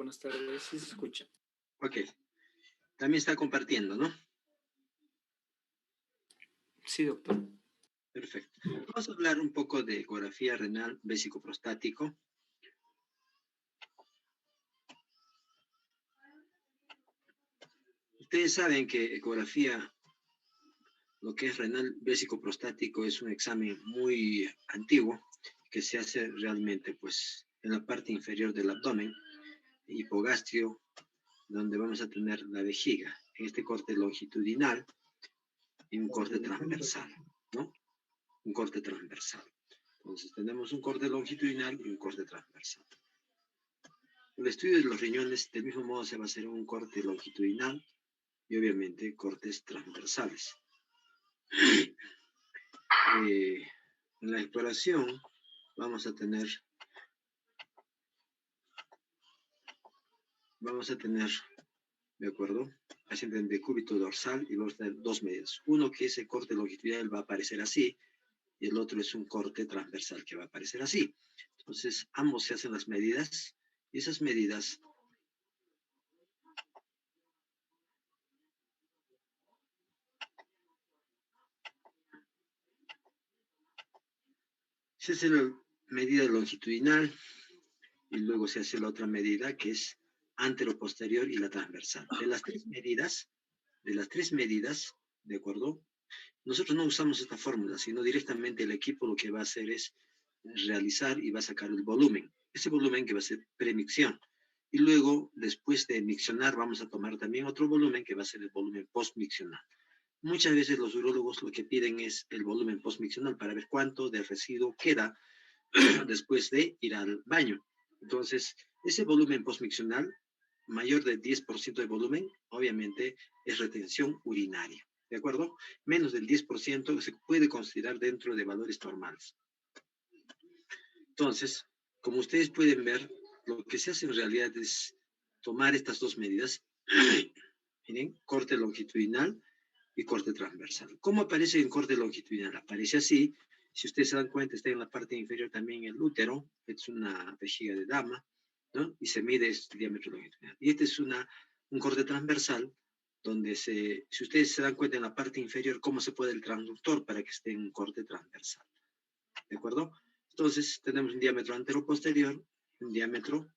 buenas tardes. Sí se escucha. Ok. También está compartiendo, ¿no? Sí, doctor. Perfecto. Vamos a hablar un poco de ecografía renal vésico-prostático. Ustedes saben que ecografía, lo que es renal vésico-prostático, es un examen muy antiguo que se hace realmente, pues, en la parte inferior del abdomen, hipogastrio, donde vamos a tener la vejiga, en este corte longitudinal y un corte transversal, ¿no? Un corte transversal. Entonces tenemos un corte longitudinal y un corte transversal. El estudio de los riñones, del mismo modo, se va a hacer un corte longitudinal y obviamente cortes transversales. En la exploración vamos a tener, ¿de acuerdo? Paciente en decúbito dorsal y vamos a tener dos medidas. Uno que ese corte longitudinal va a aparecer así y el otro es un corte transversal que va a aparecer así. Entonces, ambos se hacen las medidas y esas medidas se hace la medida longitudinal y luego se hace la otra medida que es anteroposterior y la transversal. De las tres medidas, ¿de acuerdo? Nosotros no usamos esta fórmula, sino directamente el equipo lo que va a hacer es realizar y va a sacar el volumen. Ese volumen que va a ser premicción. Y luego, después de miccionar, vamos a tomar también otro volumen que va a ser el volumen postmiccional. Muchas veces los urólogos lo que piden es el volumen postmiccional para ver cuánto de residuo queda después de ir al baño. Entonces, ese volumen postmiccional, mayor de 10% de volumen, obviamente es retención urinaria. ¿De acuerdo? Menos del 10% se puede considerar dentro de valores normales. Entonces, como ustedes pueden ver, lo que se hace en realidad es tomar estas dos medidas, miren, corte longitudinal y corte transversal. ¿Cómo aparece en corte longitudinal? Aparece así. Si ustedes se dan cuenta, está en la parte inferior también el útero, es una vejiga de dama, ¿no? Y se mide este diámetro longitudinal. Y este es un corte transversal, donde si ustedes se dan cuenta en la parte inferior, cómo se puede el transductor para que esté en un corte transversal. ¿De acuerdo? Entonces, tenemos un diámetro antero-posterior, un diámetro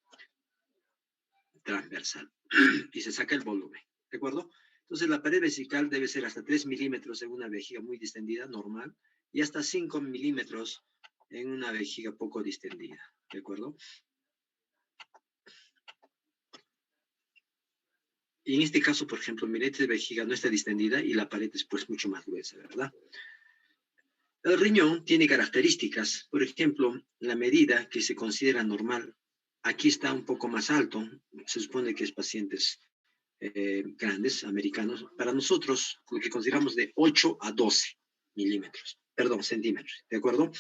transversal. Y se saca el volumen. ¿De acuerdo? Entonces, la pared vesical debe ser hasta 3 milímetros en una vejiga muy distendida, normal, y hasta 5 milímetros en una vejiga poco distendida. ¿De acuerdo? Y en este caso, por ejemplo, mi leche de vejiga no está distendida y la pared es pues mucho más gruesa, ¿verdad? El riñón tiene características. Por ejemplo, la medida que se considera normal, aquí está un poco más alto. Se supone que es pacientes grandes, americanos. Para nosotros, lo que consideramos de 8 a 12 milímetros, perdón, centímetros, ¿de acuerdo?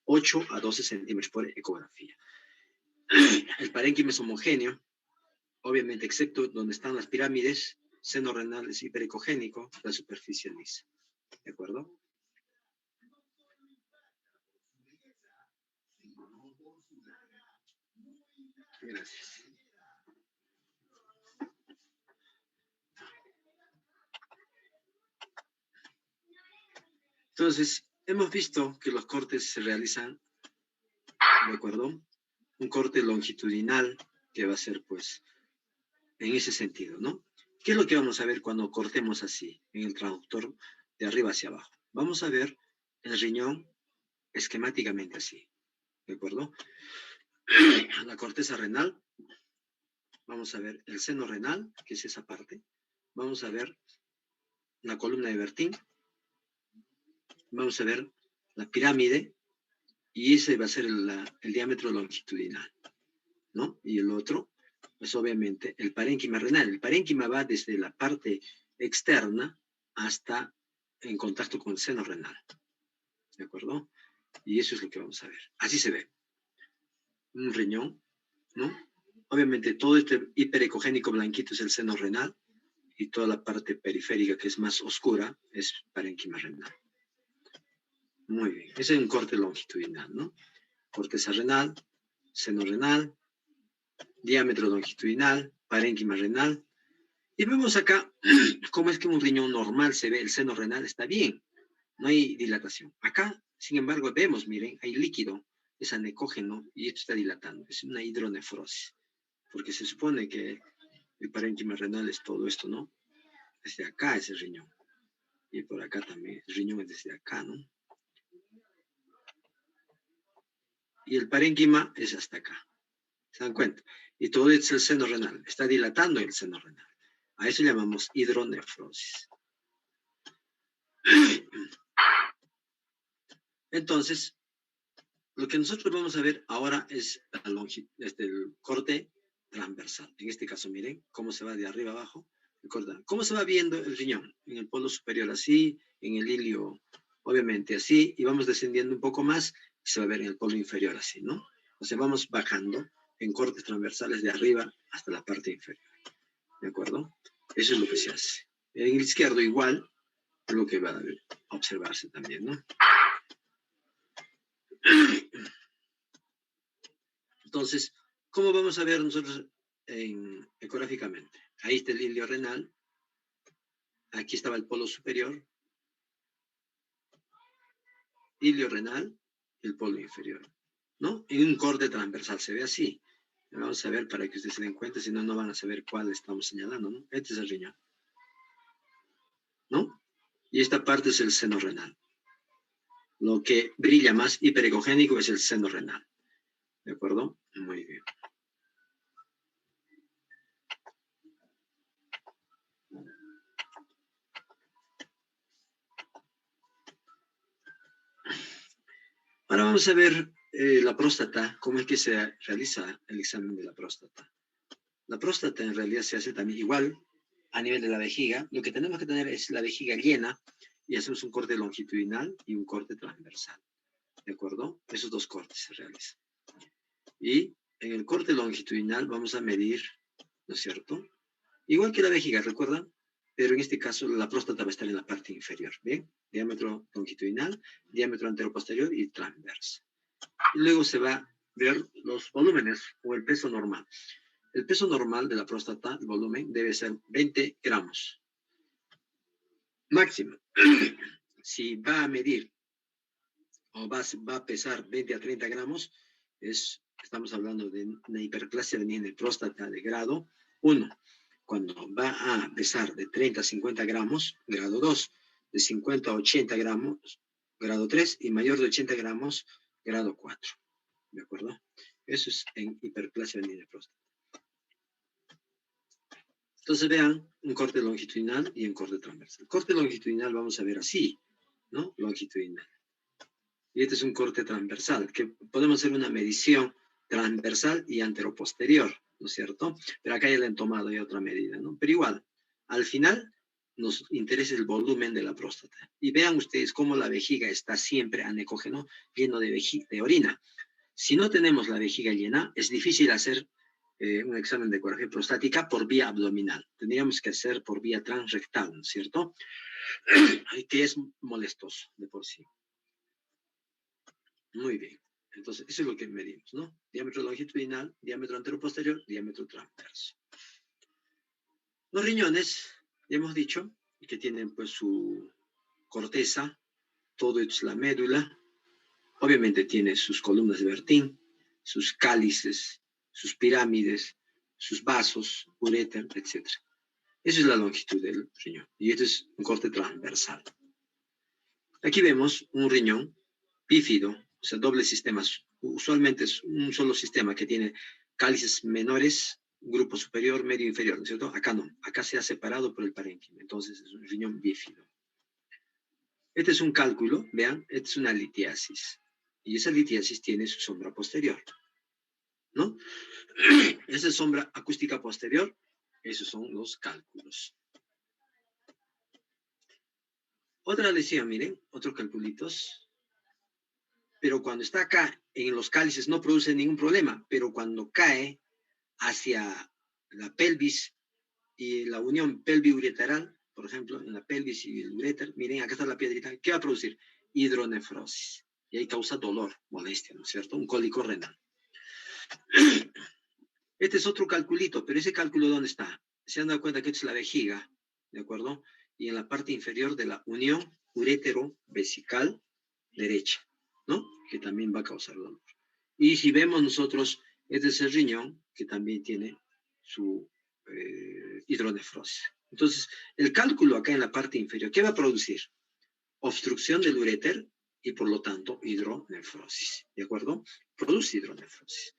8 a 12 centímetros por ecografía. El parénquima es homogéneo, obviamente, excepto donde están las pirámides, seno renal es hiperecogénico, la superficie lisa, ¿de acuerdo? Gracias. Entonces, hemos visto que los cortes se realizan, ¿de acuerdo? Un corte longitudinal que va a ser, pues, en ese sentido, ¿no? ¿Qué es lo que vamos a ver cuando cortemos así, en el transductor de arriba hacia abajo? Vamos a ver el riñón esquemáticamente así, ¿de acuerdo? La corteza renal, vamos a ver el seno renal, que es esa parte, vamos a ver la columna de Bertin, vamos a ver la pirámide, y ese va a ser el diámetro longitudinal, ¿no? Y el otro es obviamente el parénquima renal. El parénquima va desde la parte externa hasta en contacto con el seno renal, ¿de acuerdo? Y eso es lo que vamos a ver. Así se ve. Un riñón, ¿no? Obviamente todo este hiperecogénico blanquito es el seno renal y toda la parte periférica que es más oscura es parénquima renal. Muy bien. Ese es un corte longitudinal, ¿no? Corteza renal, seno renal, diámetro longitudinal, parénquima renal. Y vemos acá cómo es que un riñón normal se ve, el seno renal está bien, no hay dilatación. Acá, sin embargo, vemos, miren, hay líquido, es anecógeno y esto está dilatando, es una hidronefrosis, porque se supone que el parénquima renal es todo esto, ¿no? Desde acá es el riñón, y por acá también, el riñón es desde acá, ¿no? Y el parénquima es hasta acá, ¿se dan cuenta? Y todo es el seno renal, está dilatando el seno renal. A eso llamamos hidronefrosis. Entonces, lo que nosotros vamos a ver ahora es el corte transversal. En este caso, miren cómo se va de arriba abajo. ¿Cómo se va viendo el riñón? En el polo superior así, en el ilio obviamente así, y vamos descendiendo un poco más y se va a ver en el polo inferior así, ¿no? O sea, vamos bajando en cortes transversales de arriba hasta la parte inferior. ¿De acuerdo? Eso es lo que se hace. En el izquierdo igual, es lo que va a observarse también, ¿no? Entonces, ¿cómo vamos a ver nosotros ecográficamente? Ahí está el ilio renal, aquí estaba el polo superior, ilio renal y el polo inferior, ¿no? En un corte transversal se ve así. Vamos a ver para que ustedes se den cuenta, si no, no van a saber cuál estamos señalando, ¿no? Este es el riñón, ¿no? Y esta parte es el seno renal. Lo que brilla más hiperecogénico es el seno renal. ¿De acuerdo? Muy bien. Ahora vamos a ver la próstata, cómo es que se realiza el examen de la próstata. La próstata en realidad se hace también igual a nivel de la vejiga. Lo que tenemos que tener es la vejiga llena y hacemos un corte longitudinal y un corte transversal. ¿De acuerdo? Esos dos cortes se realizan. Y en el corte longitudinal vamos a medir, ¿no es cierto? Igual que la vejiga, ¿recuerdan? Pero en este caso la próstata va a estar en la parte inferior, ¿bien? Diámetro longitudinal, diámetro anteroposterior y transverso. Y luego se va a ver los volúmenes o el peso normal. El peso normal de la próstata, el volumen, debe ser 20 gramos. Máximo. Si va a medir o va a pesar 20 a 30 gramos, estamos hablando de una hiperplasia benigna de próstata de grado 1. Cuando va a pesar de 30 a 50 gramos, grado 2, de 50 a 80 gramos, grado 3, y mayor de 80 gramos, grado 4. ¿De acuerdo? Eso es en hiperplasia benigna de próstata. Entonces vean un corte longitudinal y un corte transversal. El corte longitudinal vamos a ver así, ¿no? Longitudinal. Y este es un corte transversal, que podemos hacer una medición transversal y anteroposterior, ¿no es cierto? Pero acá ya le han tomado ya otra medida, ¿no? Pero igual, al final nos interesa el volumen de la próstata. Y vean ustedes cómo la vejiga está siempre anecógeno, lleno de orina. Si no tenemos la vejiga llena, es difícil hacer un examen de ecografía prostática por vía abdominal. Tendríamos que hacer por vía transrectal, ¿no es cierto? Que es molestoso de por sí. Muy bien. Entonces, eso es lo que medimos, ¿no? Diámetro longitudinal, diámetro anteroposterior, diámetro transverso. Los riñones, ya hemos dicho, que tienen pues su corteza, todo es la médula. Obviamente tiene sus columnas de Bertin, sus cálices, sus pirámides, sus vasos, uréter, etc. Esa es la longitud del riñón. Y este es un corte transversal. Aquí vemos un riñón bífido, o sea, doble sistema. Usualmente es un solo sistema que tiene cálices menores, grupo superior, medio, inferior, ¿no es cierto? Acá no. Acá se ha separado por el parénquima. Entonces es un riñón bífido. Este es un cálculo, vean, esta es una litiasis. Y esa litiasis tiene su sombra posterior, ¿no? Esa sombra acústica posterior, esos son los cálculos. Otra lesión, miren, otros calculitos. Pero cuando está acá, en los cálices, no produce ningún problema. Pero cuando cae hacia la pelvis y la unión pelviureteral, por ejemplo, en la pelvis y el uréter, miren, acá está la piedrita, ¿qué va a producir? Hidronefrosis. Y ahí causa dolor, molestia, ¿no es cierto? Un cólico renal. Este es otro calculito, pero ese cálculo, ¿dónde está? Se han dado cuenta que esta es la vejiga, ¿de acuerdo? Y en la parte inferior de la unión urétero-vesical derecha, ¿no? Que también va a causar dolor. Y si vemos nosotros, este es el riñón, que también tiene su hidronefrosis. Entonces, el cálculo acá en la parte inferior, ¿qué va a producir? Obstrucción del uréter y, por lo tanto, hidronefrosis, ¿de acuerdo? Produce hidronefrosis.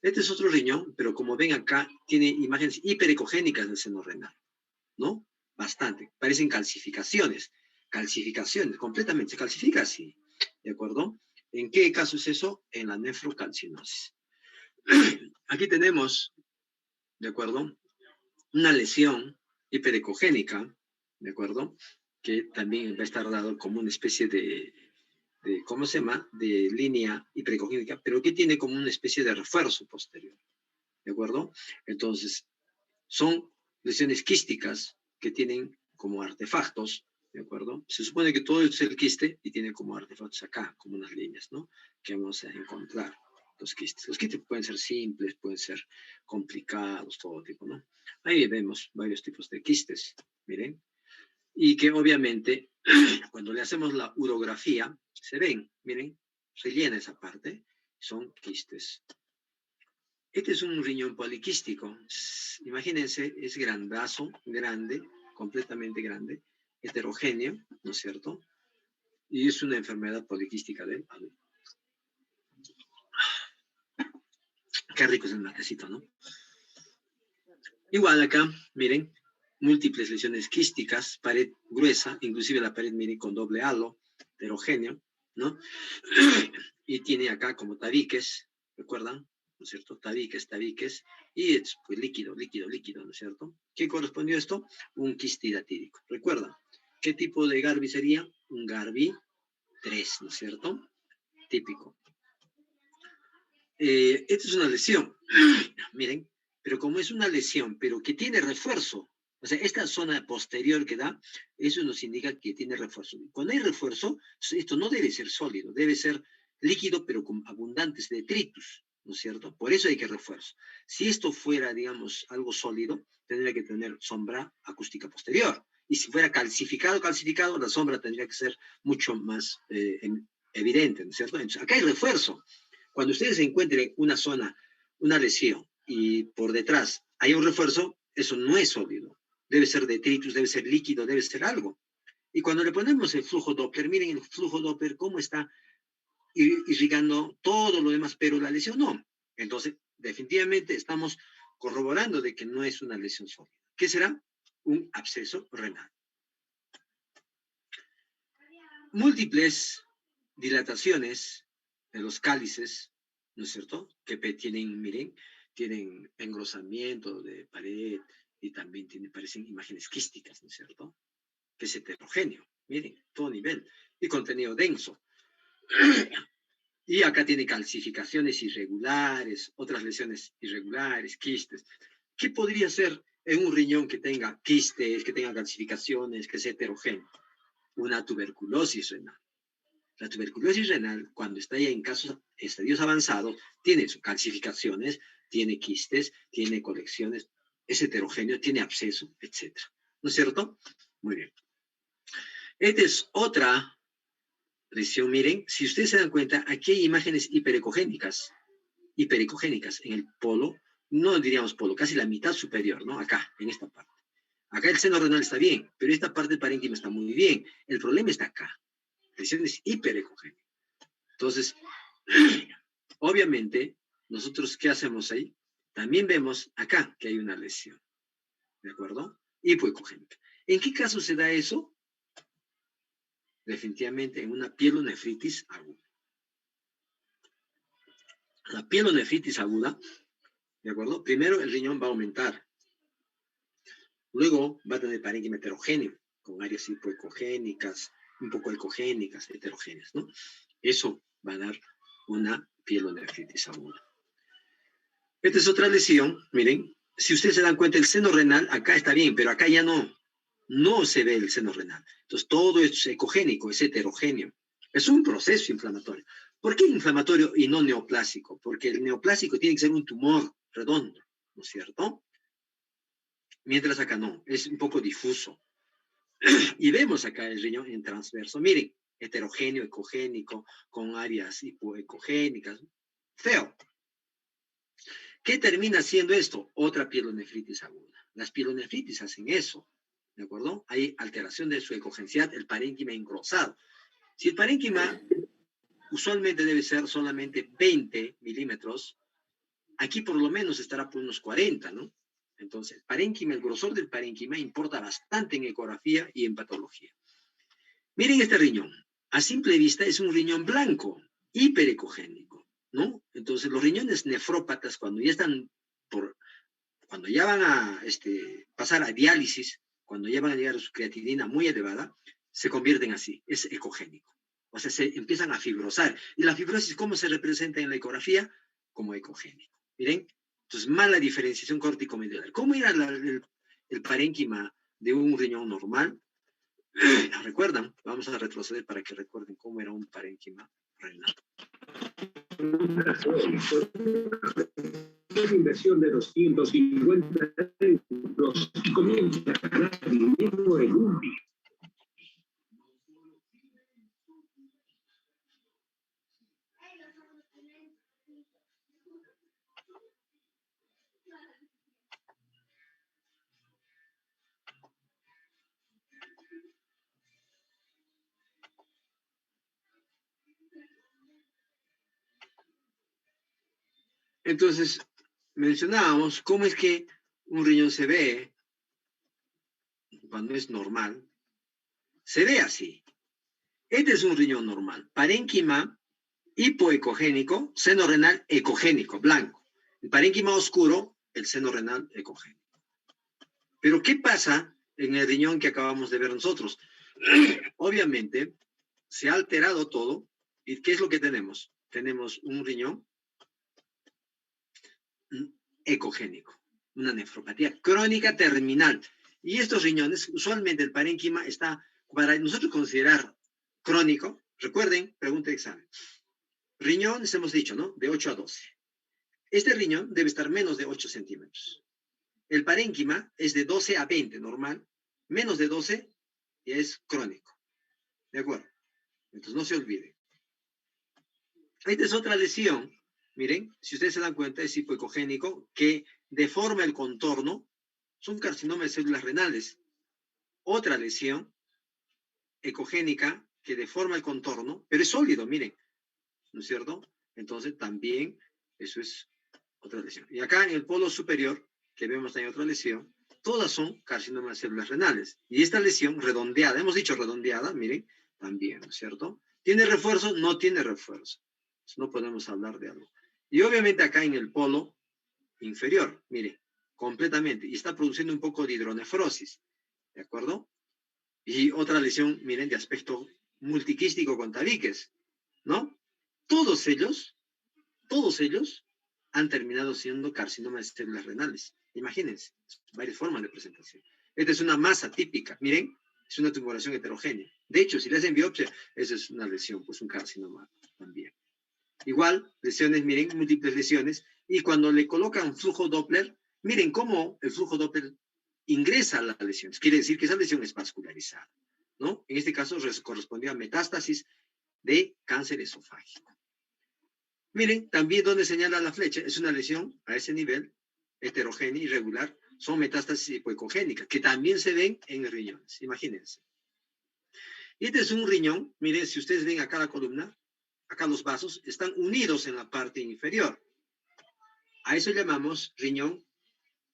Este es otro riñón, pero como ven acá, tiene imágenes hiperecogénicas del seno renal, ¿no? Bastante. Parecen calcificaciones. Calcificaciones, completamente. Se calcifica así, ¿de acuerdo? ¿En qué caso es eso? En la nefrocalcinosis. Aquí tenemos, ¿de acuerdo? Una lesión hiperecogénica, ¿de acuerdo? Que también va a estar dado como una especie de ¿cómo se llama? De línea hiperecogénica, pero que tiene como una especie de refuerzo posterior, ¿de acuerdo? Entonces, son lesiones quísticas que tienen como artefactos, ¿de acuerdo? Se supone que todo es el quiste y tiene como artefactos acá, como unas líneas, ¿no? Que vamos a encontrar los quistes. Los quistes pueden ser simples, pueden ser complicados, todo tipo, ¿no? Ahí vemos varios tipos de quistes, miren, y que obviamente cuando le hacemos la urografía, se ven, miren, se llena esa parte, son quistes. Este es un riñón poliquístico. Imagínense, es grandazo, grande, completamente grande, heterogéneo, ¿no es cierto? Y es una enfermedad poliquística del adulto. Qué rico es el matecito, ¿no? Igual acá, miren, múltiples lesiones quísticas, pared gruesa, inclusive la pared, miren, con doble halo, heterogéneo, ¿no? Y tiene acá como tabiques, ¿recuerdan? ¿No es cierto? Tabiques, y es pues, líquido, ¿no es cierto? ¿Qué correspondió a esto? Un quiste hidatídico. ¿Recuerdan? ¿Qué tipo de Garbi sería? Un Garbi 3, ¿no es cierto? Típico. Esta es una lesión, miren, pero como es una lesión, pero que tiene refuerzo, o sea, esta zona posterior que da, eso nos indica que tiene refuerzo. Cuando hay refuerzo, esto no debe ser sólido, debe ser líquido, pero con abundantes detritus, ¿no es cierto? Por eso hay que refuerzo. Si esto fuera, digamos, algo sólido, tendría que tener sombra acústica posterior. Y si fuera calcificado, la sombra tendría que ser mucho más evidente, ¿no es cierto? Entonces, acá hay refuerzo. Cuando ustedes encuentren una zona, una lesión, y por detrás hay un refuerzo, eso no es sólido. Debe ser detritus, debe ser líquido, debe ser algo. Y cuando le ponemos el flujo Doppler, miren el flujo Doppler cómo está irrigando todo lo demás, pero la lesión no. Entonces, definitivamente estamos corroborando de que no es una lesión sólida. ¿Qué será? Un absceso renal. Múltiples dilataciones de los cálices, ¿no es cierto? Que tienen, miren, tienen engrosamiento de pared y también parecen imágenes quísticas, ¿no es cierto? Que es heterogéneo, miren, todo nivel, y contenido denso. Y acá tiene calcificaciones irregulares, otras lesiones irregulares, quistes. ¿Qué podría ser en un riñón que tenga quistes, que tenga calcificaciones, que sea heterogéneo? Una tuberculosis renal. La tuberculosis renal, cuando está ya en estadios avanzados, tiene calcificaciones, tiene quistes, tiene colecciones, es heterogéneo, tiene absceso, etc. ¿No es cierto? Muy bien. Esta es otra lesión. Miren, si ustedes se dan cuenta, aquí hay imágenes hiperecogénicas en el polo, no diríamos polo, casi la mitad superior, ¿no? Acá, en esta parte. Acá el seno renal está bien, pero esta parte del parénquima está muy bien. El problema está acá. Lesiones hiperecogénicas. Entonces, obviamente, nosotros, ¿qué hacemos ahí? También vemos acá que hay una lesión, ¿de acuerdo? Hipoecogénica. ¿En qué caso se da eso? Definitivamente en una pielonefritis aguda. La pielonefritis aguda, ¿de acuerdo? Primero el riñón va a aumentar. Luego va a tener parénquima heterogéneo, con áreas hipoecogénicas, un poco ecogénicas, heterogéneas, ¿no? Eso va a dar una pielonefritis aguda. Esta es otra lesión, miren, si ustedes se dan cuenta, el seno renal acá está bien, pero acá ya no se ve el seno renal. Entonces todo es ecogénico, es heterogéneo. Es un proceso inflamatorio. ¿Por qué inflamatorio y no neoplásico? Porque el neoplásico tiene que ser un tumor redondo, ¿no es cierto? Mientras acá no, es un poco difuso. Y vemos acá el riñón en transverso. Miren, heterogéneo, ecogénico, con áreas hipoecogénicas. Feo. ¿Qué termina haciendo esto? Otra pielonefritis aguda. Las pielonefritis hacen eso, ¿de acuerdo? Hay alteración de su ecogencial, el parénquima engrosado. Si el parénquima usualmente debe ser solamente 20 milímetros, aquí por lo menos estará por unos 40, ¿no? Entonces, parénquima, el grosor del parénquima importa bastante en ecografía y en patología. Miren este riñón. A simple vista es un riñón blanco, hiperecogénico, ¿no? Entonces, los riñones nefrópatas, cuando ya van a pasar a diálisis, cuando ya van a llegar a su creatinina muy elevada, se convierten así, es ecogénico. O sea, se empiezan a fibrosar. ¿Y la fibrosis cómo se representa en la ecografía? Como ecogénico. Miren, entonces mala diferenciación córtico-medular. ¿Cómo era el parénquima de un riñón normal? ¿Recuerdan? Vamos a retroceder para que recuerden cómo era un parénquima renal. Una inversión de 250 euros y comienza a ganar dinero en un día. Entonces, mencionábamos cómo es que un riñón se ve cuando es normal. Se ve así. Este es un riñón normal. Parénquima hipoecogénico, seno renal ecogénico, blanco. El parénquima oscuro, el seno renal ecogénico. Pero ¿qué pasa en el riñón que acabamos de ver nosotros? Obviamente, se ha alterado todo. ¿Y qué es lo que tenemos? Tenemos un riñón ecogénico, una nefropatía crónica terminal. Y estos riñones, usualmente el parénquima está, para nosotros considerar crónico, recuerden, pregunta de examen. Riñón, hemos dicho, ¿no? De 8 a 12. Este riñón debe estar menos de 8 centímetros. El parénquima es de 12 a 20, normal. Menos de 12 ya es crónico. ¿De acuerdo? Entonces no se olvide. Esta es otra lesión. Miren, si ustedes se dan cuenta, es hipoecogénico, que deforma el contorno. Son carcinomas de células renales. Otra lesión ecogénica que deforma el contorno, pero es sólido, miren. ¿No es cierto? Entonces también eso es otra lesión. Y acá en el polo superior, que vemos también otra lesión, todas son carcinomas de células renales. Y esta lesión redondeada, hemos dicho redondeada, miren, también, ¿no es cierto? ¿Tiene refuerzo? No tiene refuerzo. No podemos hablar de algo. Y obviamente acá en el polo inferior, mire, completamente. Y está produciendo un poco de hidronefrosis, ¿de acuerdo? Y otra lesión, miren, de aspecto multiquístico con tabiques, ¿no? Todos ellos han terminado siendo carcinomas de células renales. Imagínense, varias formas de presentación. Esta es una masa típica, miren, es una tumoración heterogénea. De hecho, si le hacen biopsia, esa es una lesión, pues un carcinoma también. Igual, lesiones, miren, múltiples lesiones, y cuando le colocan flujo Doppler, miren cómo el flujo Doppler ingresa a la lesión. Quiere decir que esa lesión es vascularizada, ¿no? En este caso correspondió a metástasis de cáncer esofágico. Miren, también donde señala la flecha, es una lesión a ese nivel, heterogénea, irregular, son metástasis hipoecogénicas, que también se ven en riñones, imagínense. Y este es un riñón, miren, si ustedes ven acá la columna, acá los vasos están unidos en la parte inferior. A eso llamamos riñón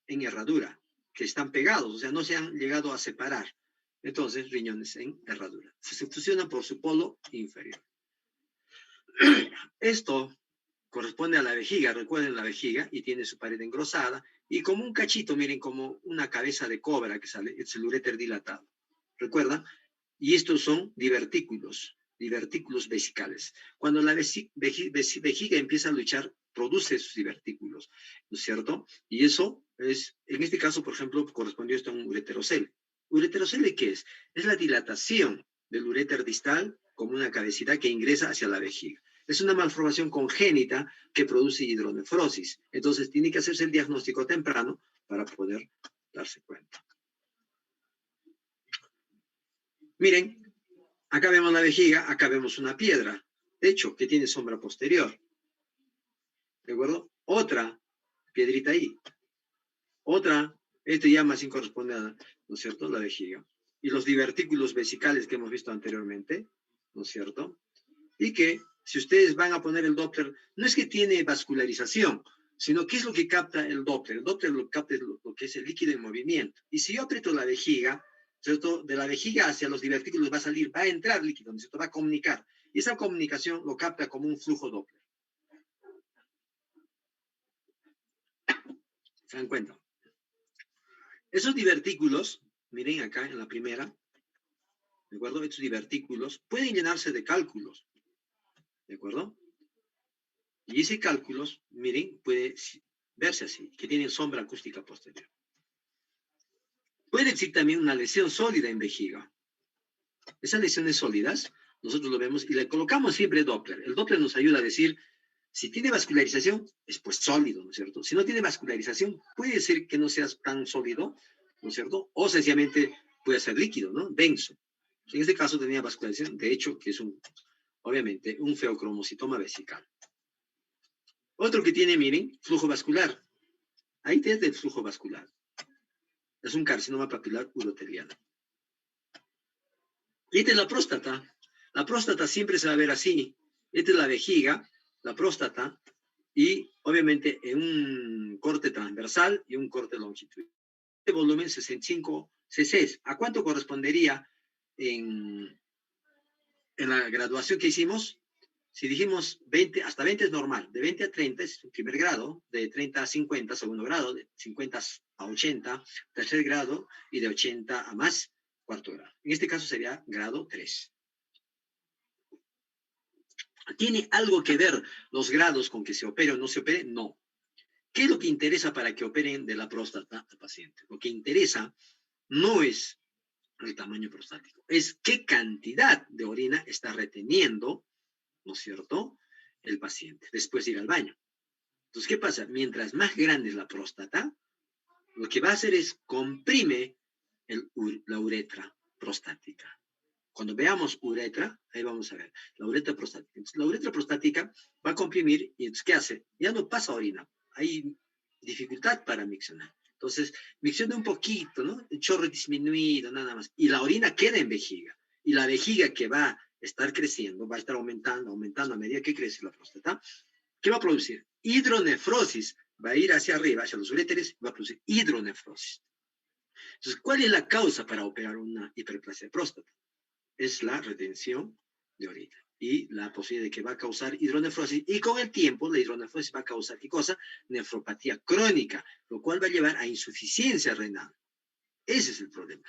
en herradura, que están pegados, o sea, no se han llegado a separar. Entonces, riñones en herradura. Se fusionan por su polo inferior. Esto corresponde a la vejiga, recuerden la vejiga, y tiene su pared engrosada, y como un cachito, miren, como una cabeza de cobra que sale, es el uréter dilatado. ¿Recuerdan? Y estos son divertículos vesicales. Cuando la vejiga empieza a luchar, produce sus divertículos, ¿no es cierto? Y eso es, en este caso, por ejemplo, correspondió esto a un ureterocele. ¿Ureterocele qué es? Es la dilatación del uréter distal como una cabecita que ingresa hacia la vejiga. Es una malformación congénita que produce hidronefrosis. Entonces, tiene que hacerse el diagnóstico temprano para poder darse cuenta. Miren, acá vemos la vejiga, acá vemos una piedra, de hecho, que tiene sombra posterior. ¿De acuerdo? Otra piedrita ahí. Otra, esto ya más bien corresponde a, ¿no es cierto?, la vejiga. Y los divertículos vesicales que hemos visto anteriormente, ¿no es cierto? Y que, si ustedes van a poner el Doppler, no es que tiene vascularización, sino que es lo que capta el Doppler. El Doppler lo capta lo que es el líquido en movimiento. Y si yo aprieto la vejiga, ¿cierto?, de la vejiga hacia los divertículos va a salir, va a entrar líquido, ¿no es cierto?, va a comunicar. Y esa comunicación lo capta como un flujo Doppler. ¿Se dan cuenta? Esos divertículos, miren acá en la primera, ¿de acuerdo? Estos divertículos pueden llenarse de cálculos, ¿de acuerdo? Y ese cálculos, miren, puede verse así, que tienen sombra acústica posterior. Puede existir también una lesión sólida en vejiga. Esas lesiones sólidas, nosotros lo vemos y le colocamos siempre Doppler. El Doppler nos ayuda a decir, si tiene vascularización, es pues sólido, ¿no es cierto? Si no tiene vascularización, puede ser que no sea tan sólido, ¿no es cierto? O sencillamente puede ser líquido, ¿no? Denso. En este caso tenía vascularización, de hecho, que es obviamente, un feocromocitoma vesical. Otro que tiene, miren, flujo vascular. Ahí tiene el flujo vascular. Es un carcinoma papilar uroteliano. Y esta es la próstata. La próstata siempre se va a ver así. Esta es la vejiga, la próstata, y obviamente en un corte transversal y un corte longitudinal. Este volumen 65 cc. ¿A cuánto correspondería en la graduación que hicimos? Si dijimos 20, hasta 20 es normal, de 20 a 30 es primer grado, de 30 a 50 segundo grado, de 50 a 80 tercer grado y de 80 a más cuarto grado. En este caso sería grado 3. ¿Tiene algo que ver los grados con que se opere o no se opere? No. ¿Qué es lo que interesa para que operen de la próstata al paciente? Lo que interesa no es el tamaño prostático, es qué cantidad de orina está reteniendo, ¿no es cierto?, el paciente después de ir al baño. Entonces, ¿qué pasa? Mientras más grande es la próstata, lo que va a hacer es comprime la uretra prostática. Cuando veamos uretra, ahí vamos a ver, la uretra prostática. Entonces, la uretra prostática va a comprimir y entonces, ¿qué hace? Ya no pasa orina. Hay dificultad para miccionar. Entonces, micciona un poquito, ¿no? El chorro disminuido, nada más. Y la orina queda en vejiga. Y la vejiga que va a estar creciendo, va a estar aumentando a medida que crece la próstata. ¿Qué va a producir? Hidronefrosis. Va a ir hacia arriba, hacia los uréteres, va a producir hidronefrosis. Entonces, ¿cuál es la causa para operar una hiperplasia de próstata? Es la retención de orina y la posibilidad de que va a causar hidronefrosis, y con el tiempo la hidronefrosis va a causar, ¿qué cosa? Nefropatía crónica, lo cual va a llevar a insuficiencia renal. Ese es el problema.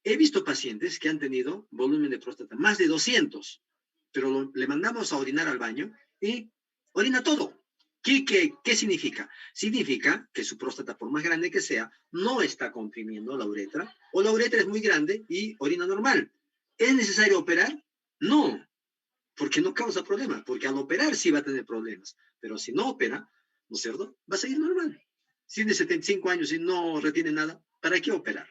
He visto pacientes que han tenido volumen de próstata más de 200, pero le mandamos a orinar al baño y orina todo. ¿Qué significa? Significa que su próstata, por más grande que sea, no está comprimiendo la uretra, o la uretra es muy grande y orina normal. ¿Es necesario operar? No, porque no causa problemas, porque al operar sí va a tener problemas, pero si no opera, ¿no es cierto?, va a seguir normal. Si tiene 75 años y no retiene nada, ¿para qué operar?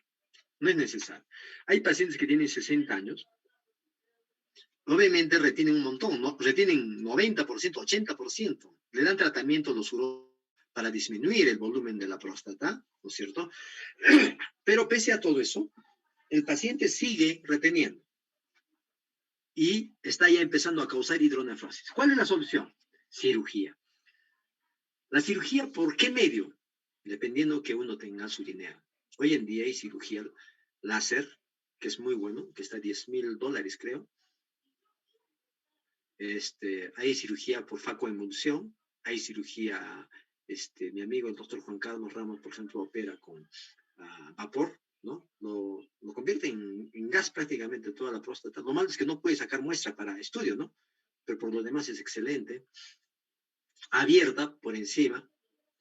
No es necesario. Hay pacientes que tienen 60 años, obviamente retienen un montón, ¿no? Retienen 90%, 80%. Le dan tratamiento a los urólogos para disminuir el volumen de la próstata, ¿no es cierto? Pero pese a todo eso, el paciente sigue reteniendo y está ya empezando a causar hidronefrosis. ¿Cuál es la solución? Cirugía. La cirugía, ¿por qué medio? Dependiendo que uno tenga su dinero. Hoy en día hay cirugía láser, que es muy bueno, que está a $10,000, creo. Hay cirugía por facoemulsión, hay cirugía, mi amigo el doctor Juan Carlos Ramos, por ejemplo, opera con vapor, ¿no? Lo convierte en gas prácticamente toda la próstata. Lo malo es que no puede sacar muestra para estudio, ¿no? Pero por lo demás es excelente. Abierta por encima,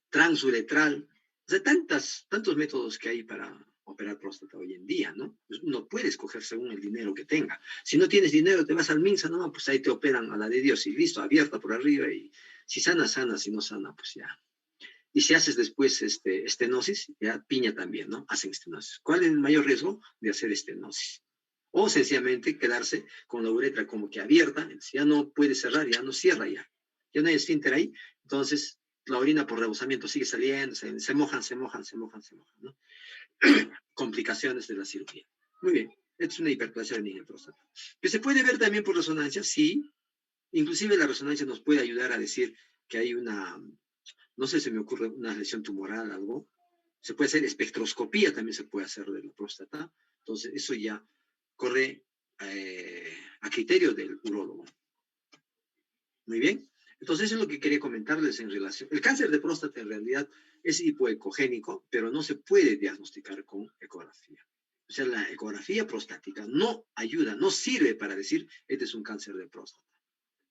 transuretral, o sea, tantos métodos que hay para operar. operar próstata hoy en día, ¿no? Pues uno puede escoger según el dinero que tenga. Si no tienes dinero, te vas al MINSA, no, pues ahí te operan a la de Dios y listo, abierta por arriba y si sana, sana, si no sana, pues ya. Y si haces después estenosis, ya piña también, ¿no? Hacen estenosis. ¿Cuál es el mayor riesgo de hacer estenosis? O sencillamente quedarse con la uretra como que abierta, ya no puede cerrar, ya no cierra ya. Ya no hay esfínter ahí, entonces la orina por rebosamiento sigue saliendo, se mojan, ¿no? Complicaciones de la cirugía. Muy bien, esta es una hiperplasia benigna de próstata. ¿Que se puede ver también por resonancia? Sí. Inclusive la resonancia nos puede ayudar a decir que hay una, no sé, se me ocurre una lesión tumoral, algo. Se puede hacer espectroscopía, también se puede hacer de la próstata. Entonces, eso ya corre a criterio del urólogo. Muy bien. Entonces, eso es lo que quería comentarles en relación. El cáncer de próstata en realidad es hipoecogénico, pero no se puede diagnosticar con ecografía. O sea, la ecografía prostática no ayuda, no sirve para decir, este es un cáncer de próstata.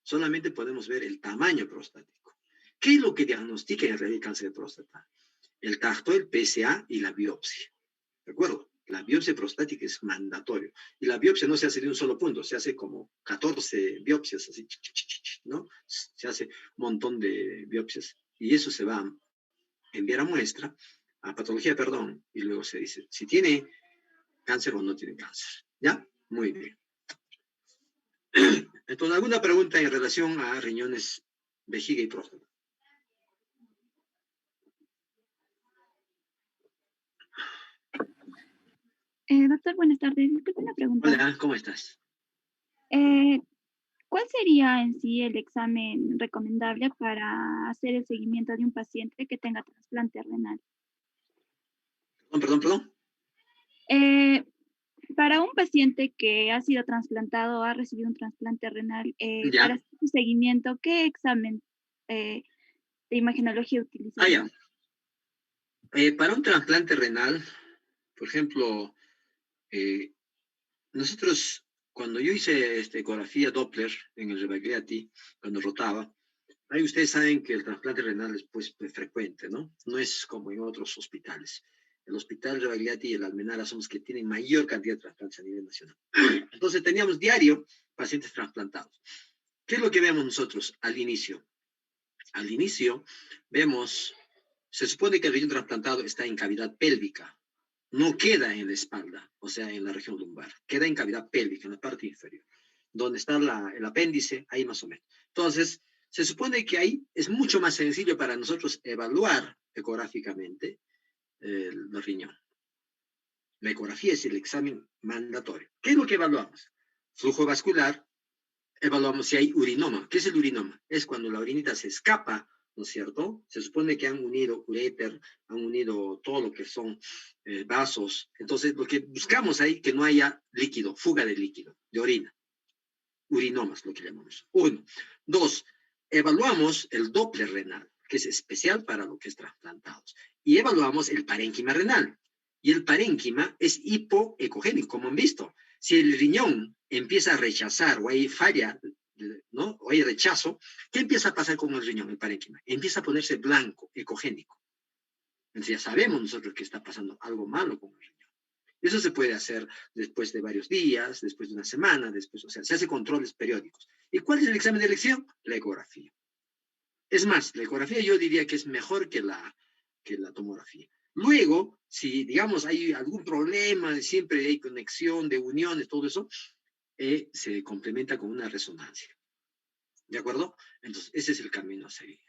Solamente podemos ver el tamaño prostático. ¿Qué es lo que diagnostica en realidad el cáncer de próstata? El tacto, el PSA y la biopsia. ¿De acuerdo? La biopsia prostática es mandatorio. Y la biopsia no se hace de un solo punto, se hace como 14 biopsias, así, ¿no? Se hace un montón de biopsias. Y eso se va a enviar a muestra, a patología, perdón, y luego se dice si tiene cáncer o no tiene cáncer. ¿Ya? Muy bien. Entonces, ¿alguna pregunta en relación a riñones, vejiga y próstata? Doctor, buenas tardes. Disculpe una pregunta. Hola, ¿cómo estás? ¿Cuál sería en sí el examen recomendable para hacer el seguimiento de un paciente que tenga trasplante renal? Perdón. Para un paciente que ha sido trasplantado o ha recibido un trasplante renal, Ya. para hacer su seguimiento, ¿qué examen de imagenología utilizaría? Para un trasplante renal, por ejemplo, nosotros, cuando yo hice ecografía Doppler en el Rebagliati, cuando rotaba, ahí ustedes saben que el trasplante renal es pues, frecuente, ¿no? No es como en otros hospitales. El hospital Rebagliati y el Almenara son los que tienen mayor cantidad de trasplantes a nivel nacional. Entonces teníamos diario pacientes trasplantados. ¿Qué es lo que vemos nosotros al inicio? Al inicio vemos, se supone que el riñón trasplantado está en cavidad pélvica, no queda en la espalda, o sea, en la región lumbar, queda en cavidad pélvica, en la parte inferior, donde está el apéndice, ahí más o menos. Entonces, se supone que ahí es mucho más sencillo para nosotros evaluar ecográficamente el riñón. La ecografía es el examen mandatorio. ¿Qué es lo que evaluamos? Flujo vascular, evaluamos si hay urinoma. ¿Qué es el urinoma? Es cuando la orinita se escapa, ¿no es cierto? Se supone que han unido uréter, han unido todo lo que son vasos. Entonces, lo que buscamos ahí, que no haya líquido, fuga de líquido, de orina. Urinomas, lo que llamamos. 1. 2. Evaluamos el Doppler renal, que es especial para lo que es trasplantados. Y evaluamos el parénquima renal. Y el parénquima es hipoecogénico, como han visto. Si el riñón empieza a rechazar o hay falla, ¿no? O hay rechazo, ¿qué empieza a pasar con el riñón, el parénquima? Empieza a ponerse blanco, ecogénico. Entonces ya sabemos nosotros que está pasando algo malo con el riñón. Eso se puede hacer después de varios días, después de una semana, después, o sea, se hace controles periódicos. ¿Y cuál es el examen de elección? La ecografía. Es más, la ecografía yo diría que es mejor que la tomografía. Luego, si, digamos, hay algún problema, siempre hay conexión de uniones, todo eso, se complementa con una resonancia. ¿De acuerdo? Entonces, ese es el camino a seguir.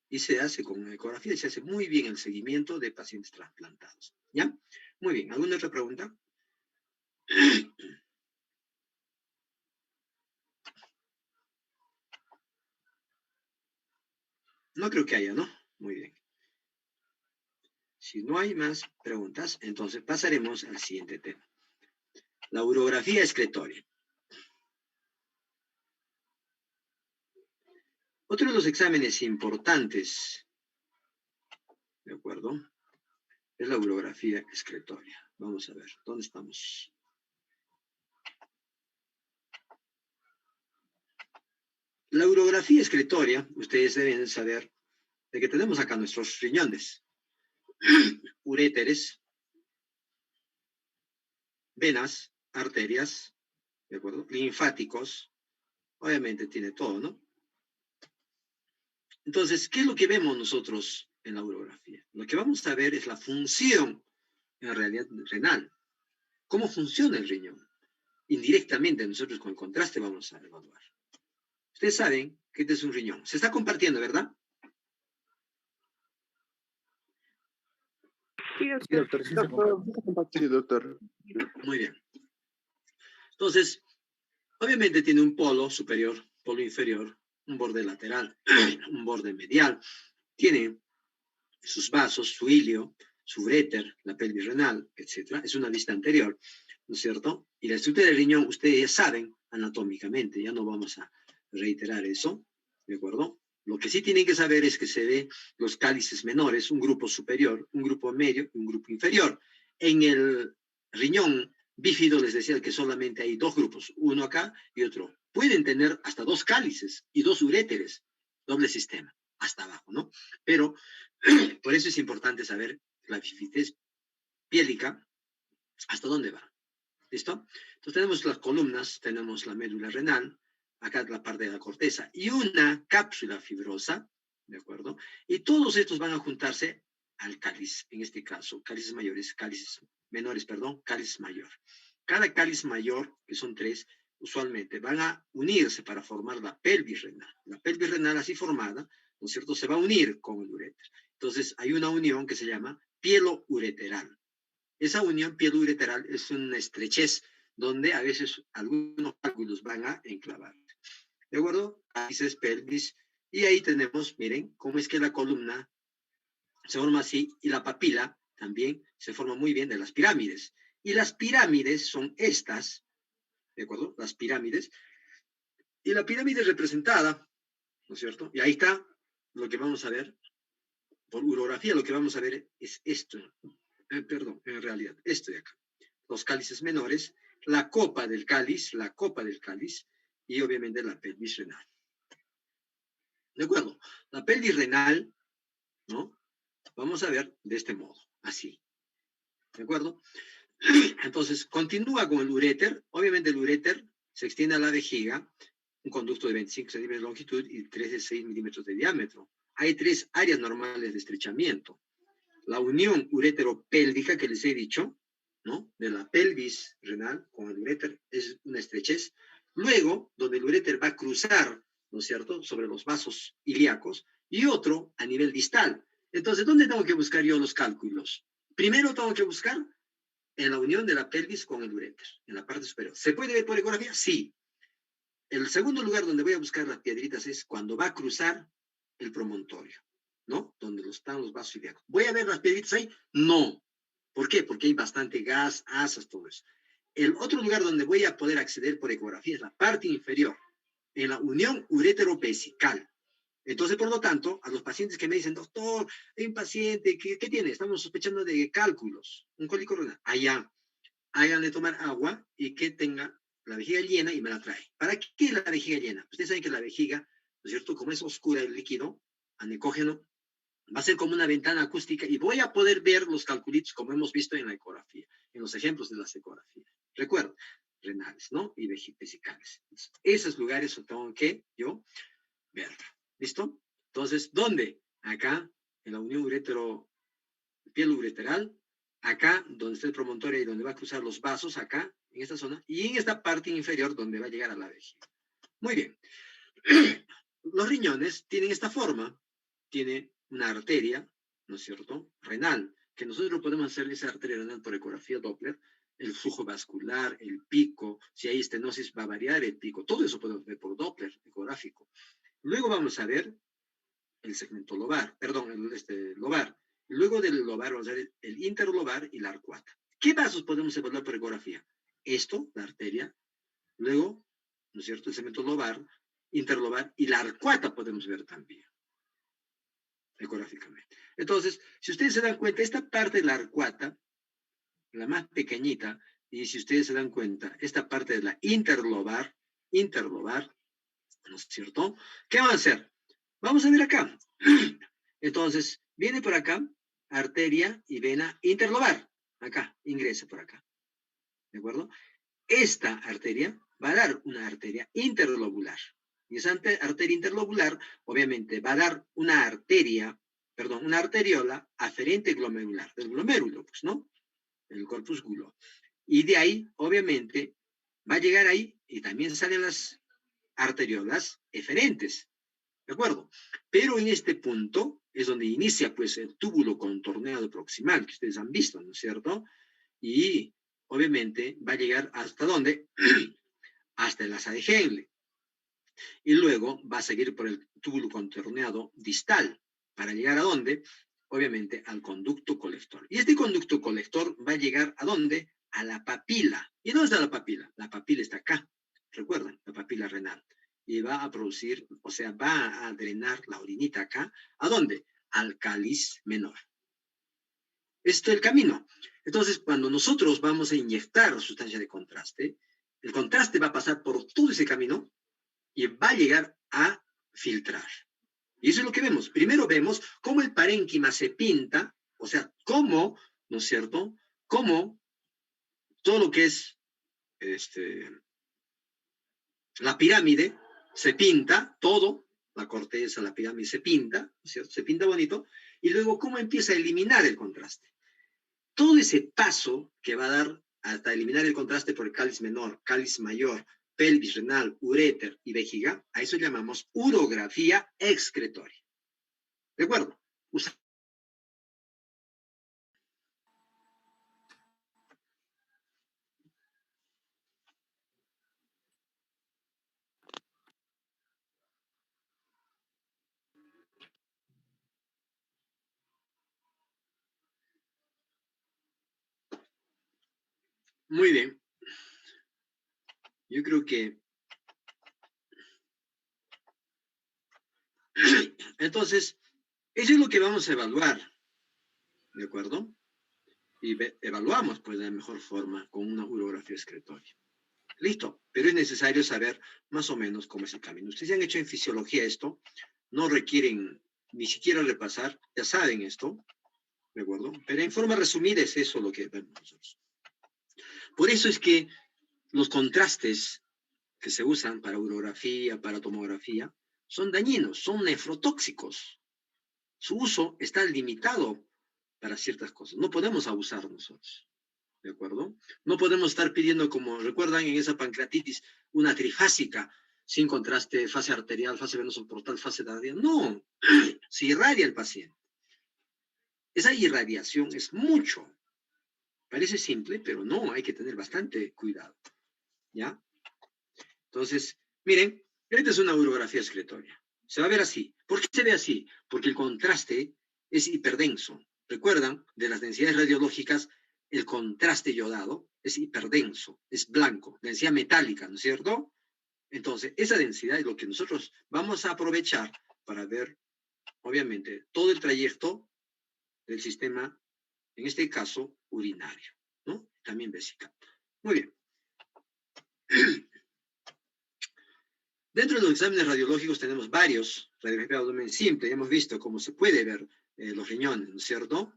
Y se hace con ecografía y se hace muy bien el seguimiento de pacientes trasplantados. ¿Ya? Muy bien. ¿Alguna otra pregunta? No creo que haya, ¿no? Muy bien. Si no hay más preguntas, entonces pasaremos al siguiente tema. La urografía excretoria. Otro de los exámenes importantes, ¿de acuerdo? Es la urografía excretoria. Vamos a ver, ¿dónde estamos? La urografía excretoria, ustedes deben saber de que tenemos acá nuestros riñones, uréteres, venas, arterias, ¿de acuerdo? Linfáticos, obviamente tiene todo, ¿no? Entonces, ¿qué es lo que vemos nosotros en la urografía? Lo que vamos a ver es la función, en realidad, renal. ¿Cómo funciona el riñón? Indirectamente, nosotros con el contraste vamos a evaluar. Ustedes saben que este es un riñón. Se está compartiendo, ¿verdad? Sí, doctor, sí se comparte. Sí, doctor. Muy bien. Entonces, obviamente tiene un polo superior, polo inferior, un borde lateral, un borde medial. Tiene sus vasos, su ilio, su uréter, la pelvis renal, etc. Es una vista anterior, ¿no es cierto? Y la estructura del riñón, ustedes ya saben anatómicamente, ya no vamos a reiterar eso, ¿de acuerdo? Lo que sí tienen que saber es que se ve los cálices menores, un grupo superior, un grupo medio y un grupo inferior. En el riñón bífido les decía que solamente hay dos grupos, uno acá y otro. Pueden tener hasta dos cálices y dos uréteres, doble sistema, hasta abajo, ¿no? Pero por eso es importante saber la bifidez piélica, hasta dónde va. ¿Listo? Entonces tenemos las columnas, tenemos la médula renal, acá la parte de la corteza, y una cápsula fibrosa, ¿de acuerdo? Y todos estos van a juntarse al cáliz, en este caso, cálices mayores, cálices menores, perdón, cáliz mayor. Cada cáliz mayor, que son tres, usualmente van a unirse para formar la pelvis renal. La pelvis renal así formada, ¿no es cierto?, se va a unir con el uréter. Entonces hay una unión que se llama pielo-ureteral. Esa unión pielo-ureteral es una estrechez donde a veces algunos cálculos van a enclavar. ¿De acuerdo? Cálices, pelvis, y ahí tenemos, miren, cómo es que la columna se forma así, y la papila también se forma muy bien de las pirámides. Y las pirámides son estas, ¿de acuerdo? Las pirámides. Y la pirámide es representada, ¿no es cierto? Y ahí está lo que vamos a ver. Por urografía lo que vamos a ver es esto. Perdón, en realidad, esto de acá. Los cálices menores, la copa del cáliz, y obviamente la pelvis renal. ¿De acuerdo? La pelvis renal, ¿no? Vamos a ver de este modo, así. ¿De acuerdo? Entonces, continúa con el uréter. Obviamente el uréter se extiende a la vejiga, un conducto de 25 centímetros de longitud y 3 de 6 milímetros de diámetro. Hay tres áreas normales de estrechamiento. La unión urétero-pélvica que les he dicho, ¿no? De la pelvis renal con el uréter es una estrechez. Luego, donde el uréter va a cruzar, ¿no es cierto?, sobre los vasos ilíacos, y otro a nivel distal. Entonces, ¿dónde tengo que buscar yo los cálculos? Primero tengo que buscar en la unión de la pelvis con el uréter, en la parte superior. ¿Se puede ver por ecografía? Sí. El segundo lugar donde voy a buscar las piedritas es cuando va a cruzar el promontorio, ¿no? Donde están los vasos ilíacos. ¿Voy a ver las piedritas ahí? No. ¿Por qué? Porque hay bastante gas, asas, todo eso. El otro lugar donde voy a poder acceder por ecografía es la parte inferior, en la unión urétero-vesical. Entonces, por lo tanto, a los pacientes que me dicen, doctor, hay un paciente, ¿qué tiene? Estamos sospechando de cálculos, un cólico renal. Allá, háganle tomar agua y que tenga la vejiga llena y me la trae. ¿Para qué la vejiga llena? Ustedes saben que la vejiga, ¿no es cierto? Como es oscura el líquido, anecógeno, va a ser como una ventana acústica y voy a poder ver los calculitos como hemos visto en la ecografía, en los ejemplos de las ecografías. Recuerda, renales, ¿no? Y vesicales. Esos lugares tengo que yo ver. ¿Listo? Entonces, ¿dónde? Acá, en la unión piel ureteral, acá, donde está el promontorio y donde va a cruzar los vasos, acá, en esta zona, y en esta parte inferior donde va a llegar a la vejiga. Muy bien. Los riñones tienen esta forma, tiene una arteria, ¿no es cierto?, renal, que nosotros podemos hacer esa arteria renal por ecografía Doppler, el flujo vascular, el pico, si hay estenosis va a variar el pico, todo eso podemos ver por Doppler ecográfico. Luego vamos a ver el segmento lobar, perdón, el lobar. Luego del lobar vamos a ver el interlobar y la arcuata. ¿Qué vasos podemos evaluar por ecografía? Esto, la arteria, luego, ¿no es cierto?, el segmento lobar, interlobar y la arcuata podemos ver también, ecográficamente. Entonces, si ustedes se dan cuenta, esta parte de la arcuata, la más pequeñita, y si ustedes se dan cuenta, esta parte de la interlobar, ¿no es cierto? ¿Qué van a hacer? Vamos a ver acá. Entonces, viene por acá, arteria y vena interlobar. Acá, ingresa por acá. ¿de acuerdo? Esta arteria va a dar una arteria interlobular. Y esa arteria interlobular, obviamente, va a dar una arteria, perdón, una arteriola aferente glomerular, del glomérulo, pues, ¿no? El corpúsculo. Y de ahí, obviamente, va a llegar ahí y también salen las arteriolas eferentes, ¿de acuerdo? Pero en este punto es donde inicia, pues, el túbulo contorneado proximal, que ustedes han visto, ¿no es cierto? Y, obviamente, va a llegar ¿hasta dónde? Hasta el asa de Henle. Y luego va a seguir por el túbulo contorneado distal. ¿Para llegar a dónde? Obviamente al conducto colector. Y este conducto colector va a llegar ¿a dónde? A la papila. ¿Y dónde está la papila? La papila está acá. ¿Recuerdan? La papila renal. Y va a producir, o sea, va a drenar la orinita acá. ¿A dónde? Al cáliz menor. Este es el camino. Entonces, cuando nosotros vamos a inyectar sustancia de contraste, el contraste va a pasar por todo ese camino y va a llegar a filtrar. Y eso es lo que vemos. Primero vemos cómo el parénquima se pinta, o sea, cómo, ¿no es cierto?, cómo todo lo que es la pirámide se pinta, todo, la corteza, la pirámide se pinta, ¿no es cierto?, se pinta bonito, y luego cómo empieza a eliminar el contraste. Todo ese paso que va a dar hasta eliminar el contraste por el cáliz menor, cáliz mayor, pelvis renal, uréter y vejiga, a eso llamamos urografía excretoria. ¿De acuerdo? Muy bien. Yo creo que entonces, eso es lo que vamos a evaluar, ¿de acuerdo? Y evaluamos, pues, de la mejor forma con una urografía excretoria. Listo, pero es necesario saber más o menos cómo es el camino. Ustedes han hecho en fisiología esto, no requieren ni siquiera repasar, ya saben esto, ¿de acuerdo? Pero en forma resumida es eso lo que vemos nosotros. Por eso es que los contrastes que se usan para urografía, para tomografía, son dañinos, son nefrotóxicos. Su uso está limitado para ciertas cosas. No podemos abusar nosotros, ¿de acuerdo? No podemos estar pidiendo, como recuerdan en esa pancreatitis, una trifásica, sin contraste, fase arterial, fase venoso portal, fase tardial. No, se irradia el paciente. Esa irradiación es mucho. Parece simple, pero no, hay que tener bastante cuidado, ¿ya? Entonces, miren, esta es una urografía excretoria. Se va a ver así. ¿Por qué se ve así? Porque el contraste es hiperdenso. ¿Recuerdan? De las densidades radiológicas, el contraste yodado es hiperdenso, es blanco, densidad metálica, ¿no es cierto? Entonces, esa densidad es lo que nosotros vamos a aprovechar para ver, obviamente, todo el trayecto del sistema, en este caso, urinario, ¿no? También vesical. Muy bien. Dentro de los exámenes radiológicos tenemos varios, radiografía de abdomen simple, ya hemos visto cómo se puede ver los riñones, ¿no es cierto?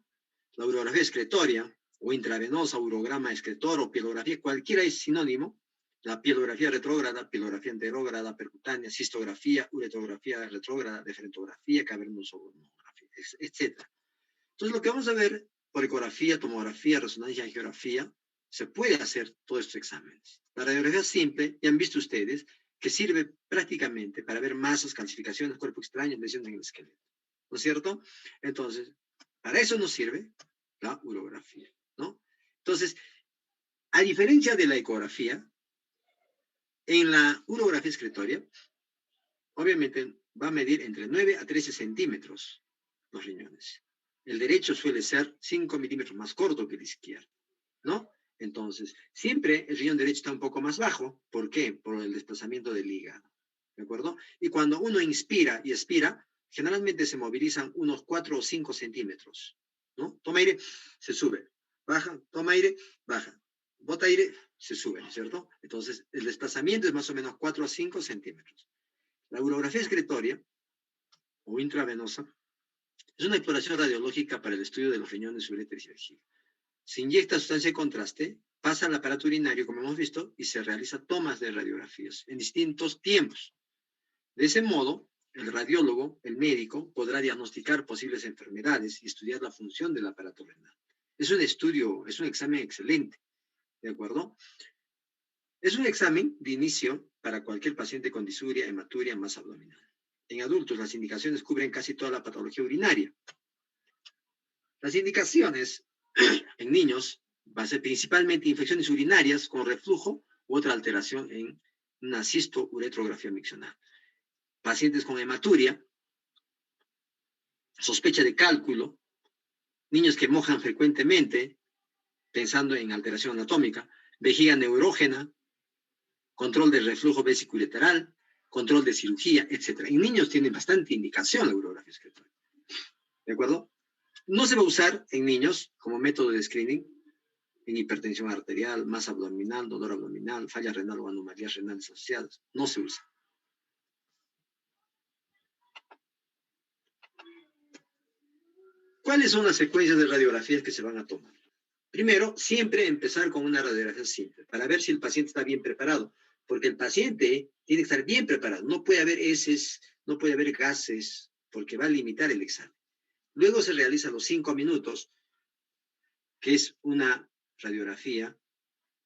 La urografía excretoria, o intravenosa, urograma excretor, o pielografía, cualquiera es sinónimo. La pielografía retrógrada, pielografía anterógrada, percutánea, cistografía, uretrografía retrógrada, deferentografía, cavernosografía, etc. Entonces, lo que vamos a ver por ecografía, tomografía, resonancia, angiografía, se puede hacer todos estos exámenes. La radiografía simple, ya han visto ustedes, que sirve prácticamente para ver masas, calcificaciones, cuerpo extraño, lesiones en el esqueleto. ¿No es cierto? Entonces, para eso nos sirve la urografía, ¿no? Entonces, a diferencia de la ecografía, en la urografía excretoria, obviamente va a medir entre 9 a 13 centímetros los riñones. El derecho suele ser 5 milímetros más corto que el izquierdo, ¿no? Entonces, siempre el riñón derecho está un poco más bajo. ¿Por qué? Por el desplazamiento del hígado, ¿de acuerdo? Y cuando uno inspira y expira, generalmente se movilizan unos 4 o 5 centímetros, ¿no? Toma aire, se sube, baja, toma aire, baja, bota aire, se sube, ¿no es cierto? Entonces, el desplazamiento es más o menos 4 a 5 centímetros. La urografía excretoria, o intravenosa, es una exploración radiológica para el estudio de los riñones, uréteres y vejiga. Se inyecta sustancia de contraste pasa al aparato urinario, como hemos visto, y se realiza tomas de radiografías en distintos tiempos. De ese modo, el radiólogo, el médico, podrá diagnosticar posibles enfermedades y estudiar la función del aparato renal. Es un estudio, es un examen excelente, ¿de acuerdo? Es un examen de inicio para cualquier paciente con disuria, hematuria, masa abdominal. En adultos, las indicaciones cubren casi toda la patología urinaria. Las indicaciones en niños va a ser principalmente infecciones urinarias con reflujo u otra alteración en una cisto-uretrografía miccional. Pacientes con hematuria, sospecha de cálculo, niños que mojan frecuentemente, pensando en alteración anatómica, vejiga neurógena, control de reflujo vesiculolateral, control de cirugía, etc. En niños tiene bastante indicación la urografía excretora. ¿De acuerdo? No se va a usar en niños como método de screening en hipertensión arterial, masa abdominal, dolor abdominal, falla renal o anomalías renales asociadas. No se usa. ¿Cuáles son las secuencias de radiografías que se van a tomar? Primero, siempre empezar con una radiografía simple, para ver si el paciente está bien preparado, porque el paciente tiene que estar bien preparado. No puede haber heces, no puede haber gases, porque va a limitar el examen. Luego se realiza a los 5 minutos, que es una radiografía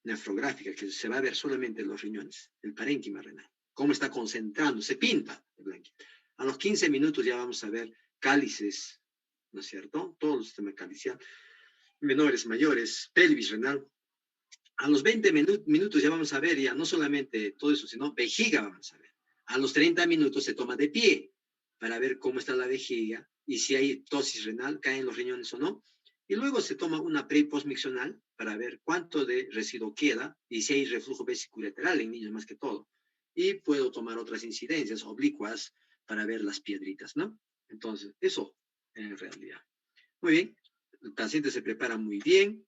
nefrográfica, que se va a ver solamente los riñones, el parénquima renal, cómo está concentrando, se pinta el blanquito. A los 15 minutos ya vamos a ver cálices, ¿no es cierto? Todo el sistema calicial, menores, mayores, pelvis renal. A los 20 minutos ya vamos a ver ya no solamente todo eso, sino vejiga vamos a ver. A los 30 minutos se toma de pie para ver cómo está la vejiga y si hay ptosis renal, caen los riñones o no. Y luego se toma una pre- y postmiccional para ver cuánto de residuo queda y si hay reflujo vesiculateral en niños más que todo. Y puedo tomar otras incidencias oblicuas para ver las piedritas, ¿no? Entonces, eso en realidad. Muy bien, el paciente se prepara muy bien,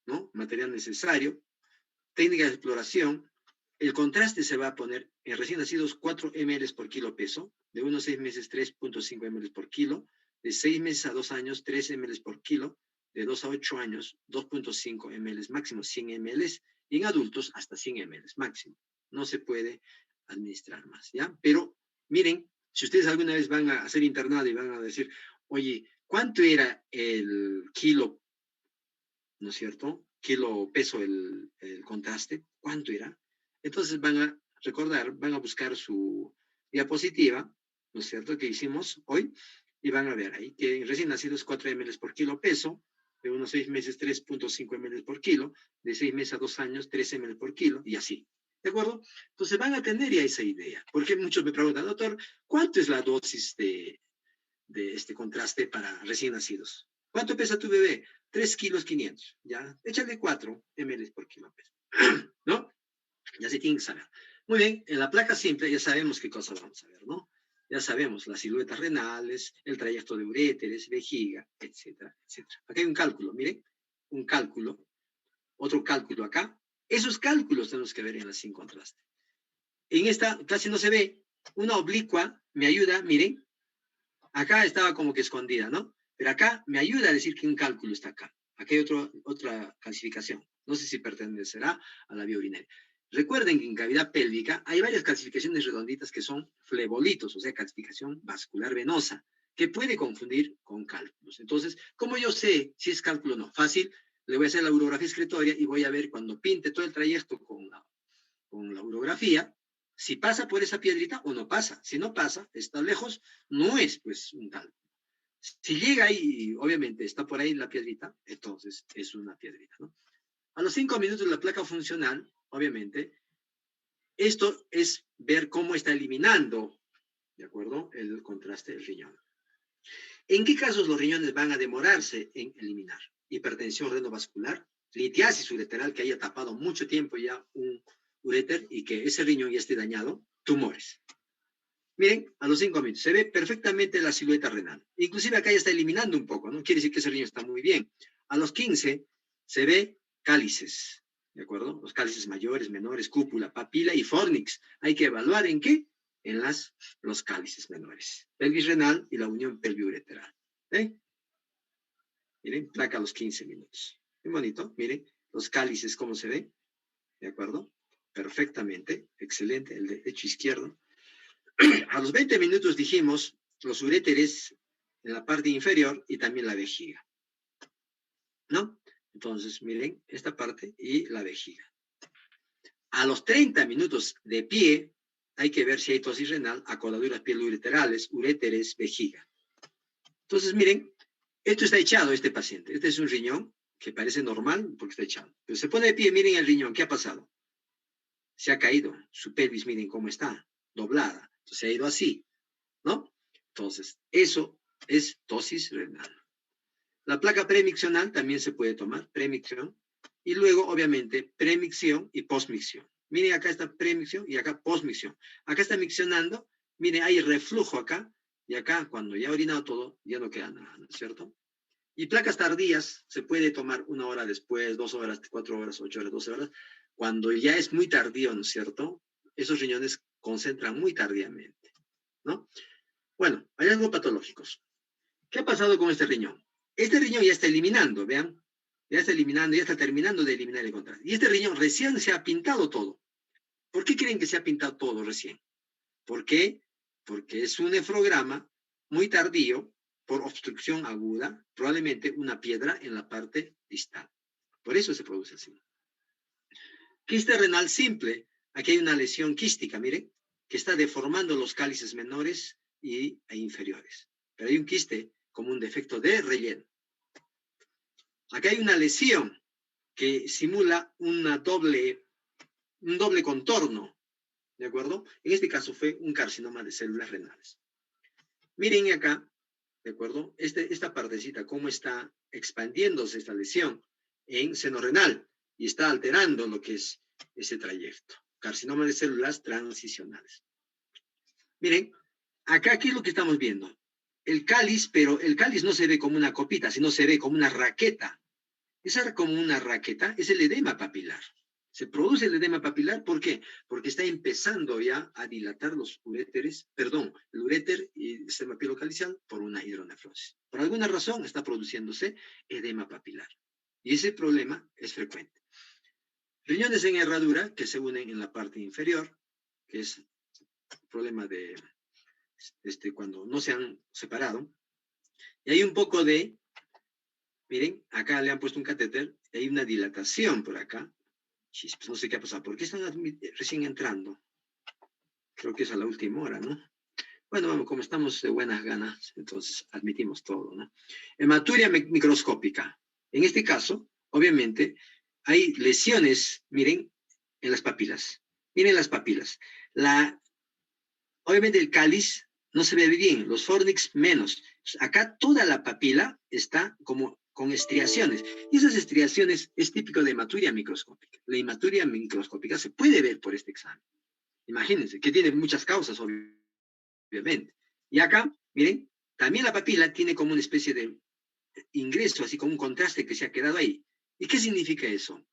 ¿no? Material necesario, técnica de exploración. El contraste se va a poner en recién nacidos 4 ml por kilo peso, de 1 a 6 meses 3.5 ml por kilo, de 6 meses a 2 años 3 ml por kilo, de 2 a 8 años 2.5 ml máximo 100 ml, y en adultos hasta 100 ml máximo. No se puede administrar más, ¿ya? Pero miren, si ustedes alguna vez van a hacer internado y van a decir, oye, ¿cuánto era el kilo, ¿no es cierto? Kilo peso el contraste, ¿cuánto era? Entonces van a recordar, van a buscar su diapositiva, ¿no es cierto?, que hicimos hoy, y van a ver ahí que recién nacidos 4 ml por kilo peso, de unos 6 meses 3.5 ml por kilo, de 6 meses a 2 años 3 ml por kilo, y así. ¿De acuerdo? Entonces van a tener ya esa idea. Porque muchos me preguntan, doctor, ¿cuánto es la dosis de este contraste para recién nacidos? ¿Cuánto pesa tu bebé? 3 kilos 500, ¿ya? Échale 4 ml por kilo peso, ¿no? Ya se tiene que saber. Muy bien, en la placa simple ya sabemos qué cosas vamos a ver, ¿no? Ya sabemos las siluetas renales, el trayecto de uréteres, vejiga, etcétera, etcétera. Aquí hay un cálculo, miren, un cálculo, otro cálculo acá. Esos cálculos tenemos que ver en la sin contraste. En esta casi no se ve, una oblicua me ayuda, miren, acá estaba como que escondida, ¿no? Pero acá me ayuda a decir que un cálculo está acá. Aquí hay otra clasificación. No sé si pertenecerá a la vía urinaria. Recuerden que en cavidad pélvica hay varias clasificaciones redonditas que son flebolitos, o sea, clasificación vascular venosa, que puede confundir con cálculos. Entonces, ¿cómo yo sé si es cálculo o no? Fácil, le voy a hacer la urografía excretoria y voy a ver cuando pinte todo el trayecto con la urografía, si pasa por esa piedrita o no pasa. Si no pasa, está lejos, no es pues un cálculo. Si llega ahí, obviamente está por ahí la piedrita, entonces es una piedrita, ¿no? A los 5 minutos la placa funcional, obviamente, esto es ver cómo está eliminando, ¿de acuerdo?, el contraste del riñón. ¿En qué casos los riñones van a demorarse en eliminar? Hipertensión renovascular, litiasis ureteral que haya tapado mucho tiempo ya un uréter y que ese riñón ya esté dañado, tumores. Miren, a los 5 minutos se ve perfectamente la silueta renal. Inclusive acá ya está eliminando un poco, ¿no? Quiere decir que ese riñón está muy bien. A los 15 se ve cálices, ¿de acuerdo? Los cálices mayores, menores, cúpula, papila y fornix. Hay que evaluar en qué, en los cálices menores. Pelvis renal y la unión pelviureteral. ¿Eh? Miren, placa a los 15 minutos. Muy bonito, miren. los cálices, ¿cómo se ve? ¿De acuerdo? Perfectamente, excelente, el derecho izquierdo. A los 20 minutos dijimos los uréteres en la parte inferior y también la vejiga, ¿no? Entonces, miren, esta parte y la vejiga. A los 30 minutos de pie, hay que ver si hay tosis renal, acoladuras pielo-ureterales, uréteres, vejiga. Entonces, miren, esto está echado, este paciente. Este es un riñón que parece normal porque está echado. Pero se pone de pie, miren el riñón, ¿qué ha pasado? Se ha caído, su pelvis, miren cómo está, doblada. Entonces, se ha ido así, ¿no? Entonces, eso es tosis renal. La placa premiccional también se puede tomar, premicción, y luego, obviamente, premicción y posmicción. Miren, acá está premicción y acá posmicción. Acá está miccionando, miren, hay reflujo acá, y acá, cuando ya ha orinado todo, ya no queda nada, ¿no es cierto? Y placas tardías se puede tomar 1 hora después, 2 horas, 4 horas, 8 horas, 12 horas, cuando ya es muy tardío, ¿no es cierto? Esos riñones concentran muy tardíamente, ¿no? Bueno, hay algo patológicos. ¿Qué ha pasado con este riñón? Este riñón ya está eliminando, vean. Ya está eliminando, ya está terminando de eliminar el contraste. Y este riñón recién se ha pintado todo. ¿Por qué creen que se ha pintado todo recién? ¿Por qué? Porque es un nefrograma muy tardío por obstrucción aguda, probablemente una piedra en la parte distal. Por eso se produce así. Quiste renal simple. Aquí hay una lesión quística, miren, que está deformando los cálices menores e inferiores. Pero hay un quiste como un defecto de relleno. Acá hay una lesión que simula un doble contorno, ¿de acuerdo? En este caso fue un carcinoma de células renales. Miren acá, ¿de acuerdo? Esta partecita, cómo está expandiéndose esta lesión en seno renal y está alterando lo que es ese trayecto. Carcinoma de células transicionales. Miren, acá, ¿qué es lo que estamos viendo? El cáliz, pero el cáliz no se ve como una copita, sino se ve como una raqueta. Esa como una raqueta es el edema papilar. Se produce el edema papilar, ¿por qué? Porque está empezando ya a dilatar los uréteres, perdón, el uréter y el sistema pielocalicial por una hidronefrosis. Por alguna razón está produciéndose edema papilar. Y ese problema es frecuente. Riñones en herradura que se unen en la parte inferior, que es el problema de cuando no se han separado. Y hay un poco de, miren, acá le han puesto un catéter, y hay una dilatación por acá. Pues no sé qué ha pasado. ¿Por qué están recién entrando? Creo que es a la última hora, ¿no? Bueno, vamos, como estamos de buenas ganas, entonces admitimos todo, ¿no? Hematuria microscópica. En este caso, obviamente, hay lesiones, miren, en las papilas. Miren las papilas. Obviamente el cáliz no se ve bien, los fornix menos. Acá toda la papila está como con estriaciones. Y esas estriaciones es típico de hematuria microscópica. La hematuria microscópica se puede ver por este examen. Imagínense, que tiene muchas causas, obviamente. Y acá, miren, también la papila tiene como una especie de ingreso, así como un contraste que se ha quedado ahí. ¿Y qué significa eso?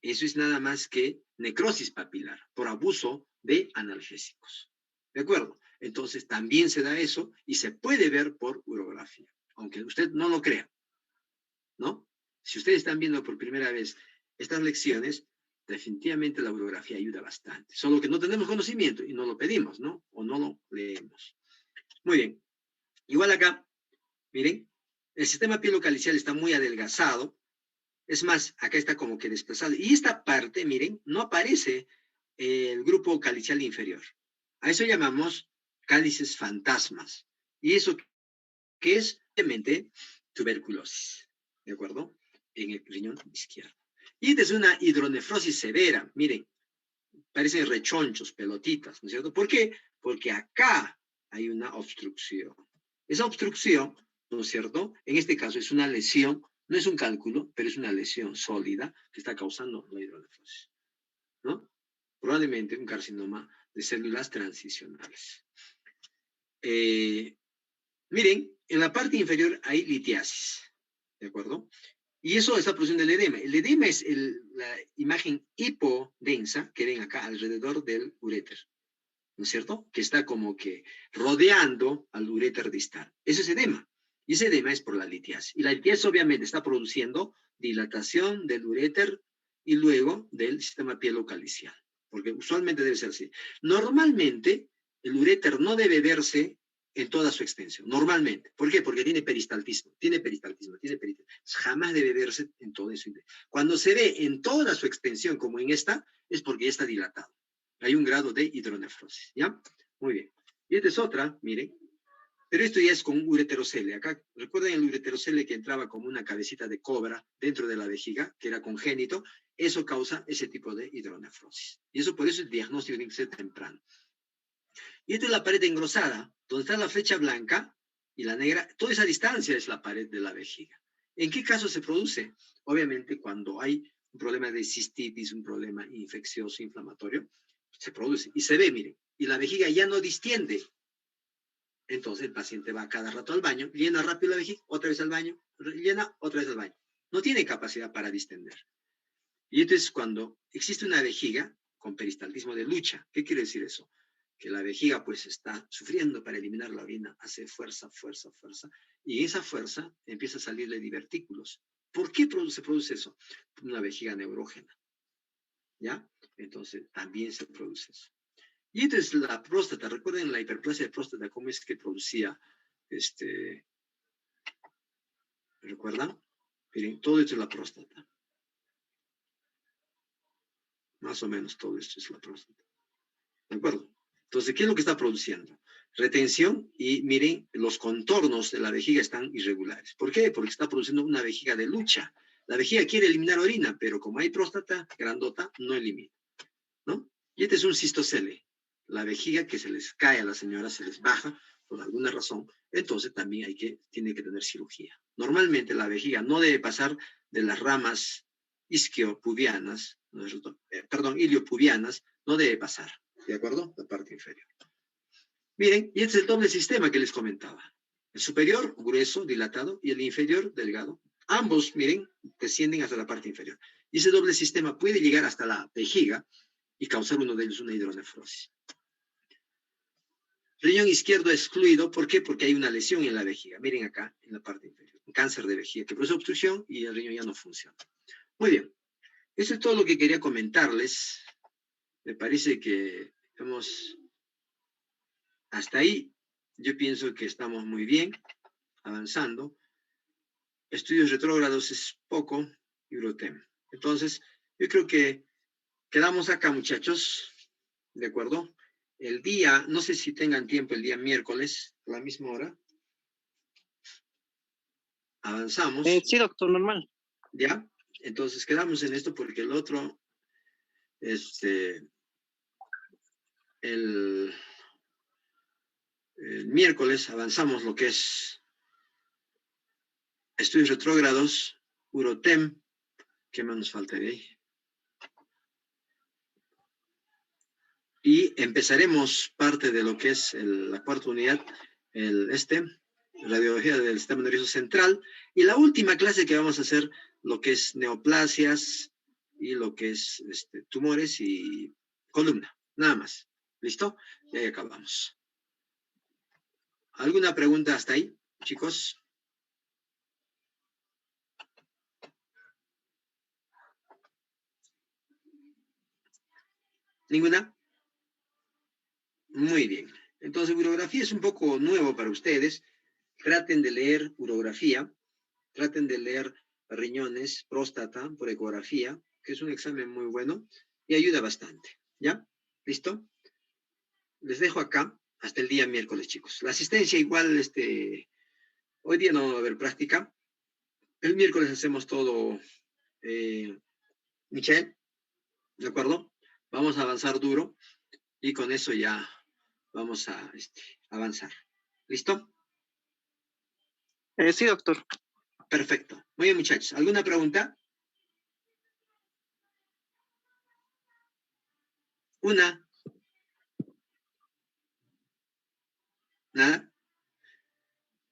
Eso es nada más que necrosis papilar por abuso de analgésicos. ¿De acuerdo? Entonces también se da eso y se puede ver por urografía, aunque usted no lo crea, ¿no? Si ustedes están viendo por primera vez estas lecciones, definitivamente la urografía ayuda bastante. Solo que no tenemos conocimiento y no lo pedimos, ¿no? O no lo leemos. Muy bien. Igual acá, miren, el sistema pielocalicial está muy adelgazado. Es más, acá está como que desplazado. Y esta parte, miren, no aparece el grupo calicial inferior. A eso llamamos cálices fantasmas. ¿Y eso qué es? Obviamente, tuberculosis. ¿De acuerdo? En el riñón izquierdo. Y esta es una hidronefrosis severa. Miren, parecen rechonchos, pelotitas, ¿no es cierto? ¿Por qué? Porque acá hay una obstrucción. Esa obstrucción, ¿no es cierto? En este caso es una lesión, no es un cálculo, pero es una lesión sólida que está causando la hidronefrosis, ¿no? Probablemente un carcinoma de células transicionales. Miren, en la parte inferior hay litiasis, ¿de acuerdo? Y eso está produciendo el edema. El edema es la imagen hipodensa que ven acá alrededor del uréter, ¿no es cierto? Que está como que rodeando al uréter distal. Eso es edema. Y ese edema es por la litiasis. Y la litiasis obviamente está produciendo dilatación del uréter y luego del sistema pielocalicial, porque usualmente debe ser así. Normalmente, el uréter no debe verse en toda su extensión, normalmente. ¿Por qué? Porque tiene peristaltismo. Jamás debe verse en todo eso. Cuando se ve en toda su extensión, como en esta, es porque ya está dilatado. Hay un grado de hidronefrosis, ¿ya? Muy bien. Y esta es otra, miren. Pero esto ya es con ureterocele. Acá, recuerden el ureterocele que entraba como una cabecita de cobra dentro de la vejiga, que era congénito. Eso causa ese tipo de hidronefrosis. Y eso por eso el diagnóstico tiene que ser temprano. Y esta es la pared engrosada, donde está la flecha blanca y la negra. Toda esa distancia es la pared de la vejiga. ¿En qué caso se produce? Obviamente cuando hay un problema de cistitis, un problema infeccioso, inflamatorio, se produce. Y se ve, miren, y la vejiga ya no distiende. Entonces el paciente va cada rato al baño, llena rápido la vejiga, otra vez al baño, llena, otra vez al baño. No tiene capacidad para distender. Y entonces cuando existe una vejiga con peristaltismo de lucha, ¿qué quiere decir eso? Que la vejiga pues está sufriendo para eliminar la orina, hace fuerza, y esa fuerza empieza a salirle divertículos. ¿Por qué se produce eso? Una vejiga neurógena, ¿ya? Entonces también se produce eso. Y entonces la próstata, recuerden la hiperplasia de próstata, cómo es que producía, ¿recuerdan? Miren, todo esto es la próstata. Más o menos todo esto es la próstata. ¿De acuerdo? Entonces, ¿qué es lo que está produciendo? Retención, y miren, los contornos de la vejiga están irregulares. ¿Por qué? Porque está produciendo una vejiga de lucha. La vejiga quiere eliminar orina, pero como hay próstata grandota, no elimina, ¿no? Y este es un cistocele. La vejiga que se les cae a la señora, se les baja por alguna razón, entonces también tiene que tener cirugía. Normalmente la vejiga no debe pasar de las ramas isquiopubianas, iliopubianas, no debe pasar, ¿de acuerdo? La parte inferior. Miren, y este es el doble sistema que les comentaba. El superior, grueso, dilatado, y el inferior, delgado. Ambos, miren, descienden hasta la parte inferior. Y ese doble sistema puede llegar hasta la vejiga y causar uno de ellos una hidronefrosis. Riñón izquierdo excluido, ¿por qué? Porque hay una lesión en la vejiga. Miren acá, en la parte inferior. Un cáncer de vejiga que produce obstrucción y el riñón ya no funciona. Muy bien. Eso es todo lo que quería comentarles. Me parece que hasta ahí, yo pienso que estamos muy bien, avanzando. Estudios retrógrados es poco, Eurotem. Entonces, yo creo que quedamos acá, muchachos, ¿de acuerdo? El día, no sé si tengan tiempo el día miércoles, a la misma hora. Avanzamos. Sí, doctor, normal. ¿Ya? Entonces quedamos en esto porque el otro, el miércoles avanzamos lo que es estudios retrógrados, Eurotem. ¿Qué más nos falta de ahí? Y empezaremos parte de lo que es la cuarta unidad, radiología del sistema nervioso central, y la última clase que vamos a hacer, lo que es neoplasias y lo que es tumores y columna, nada más. ¿Listo? Y ahí acabamos. ¿Alguna pregunta hasta ahí, chicos? ¿Ninguna? Muy bien. Entonces, urografía es un poco nuevo para ustedes. Traten de leer urografía, traten de leer riñones, próstata, por ecografía, que es un examen muy bueno y ayuda bastante. ¿Ya? ¿Listo? Les dejo acá hasta el día miércoles, chicos. La asistencia igual, hoy día no va a haber práctica. El miércoles hacemos todo, Michelle, ¿de acuerdo? Vamos a avanzar duro y con eso ya vamos a avanzar. ¿Listo? Sí, doctor. Perfecto. Muy bien, muchachos. ¿Alguna pregunta? Una. ¿Nada?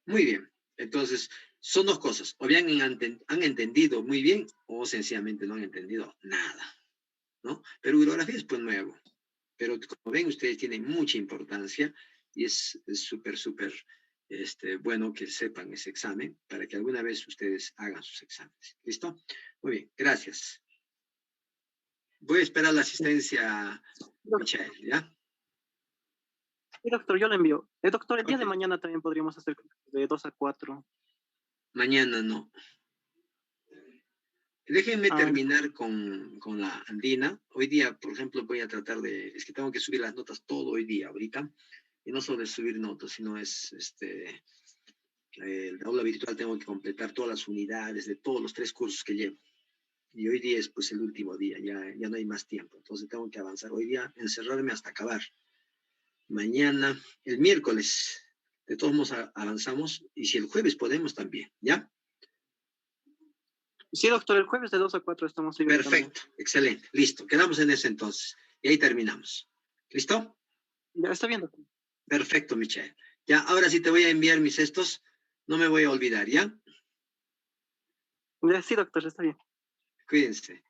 Muy bien. Entonces, son dos cosas. O bien han entendido muy bien o sencillamente no han entendido nada, ¿no? Pero urografía es pues nuevo. Pero como ven, ustedes tienen mucha importancia y es súper, bueno que sepan ese examen para que alguna vez ustedes hagan sus exámenes. ¿Listo? Muy bien. Gracias. Voy a esperar la asistencia, Michelle, ¿ya? Sí, doctor, yo le envío. Doctor, el día de Ok. mañana también podríamos hacer de 2 a 4. Mañana no. Déjenme Ah, terminar con la andina. Hoy día, por ejemplo, voy a tratar de... Es que tengo que subir las notas todo hoy día, ahorita. Y no solo es subir notas, sino es el aula virtual. Tengo que completar todas las unidades de todos los 3 cursos que llevo. Y hoy día es pues el último día, ya no hay más tiempo. Entonces tengo que avanzar hoy día, encerrarme hasta acabar. Mañana, el miércoles, de todos modos avanzamos. Y si el jueves podemos también, ¿ya? sí, doctor, el jueves de 2 a 4 estamos libres también. Perfecto, excelente, listo. Quedamos en ese entonces. Y ahí terminamos. ¿Listo? Ya está bien, doctor. Perfecto, Michelle. Ya, ahora sí te voy a enviar mis estos. No me voy a olvidar, ¿ya? Ya, sí, doctor, está bien. Cuídense.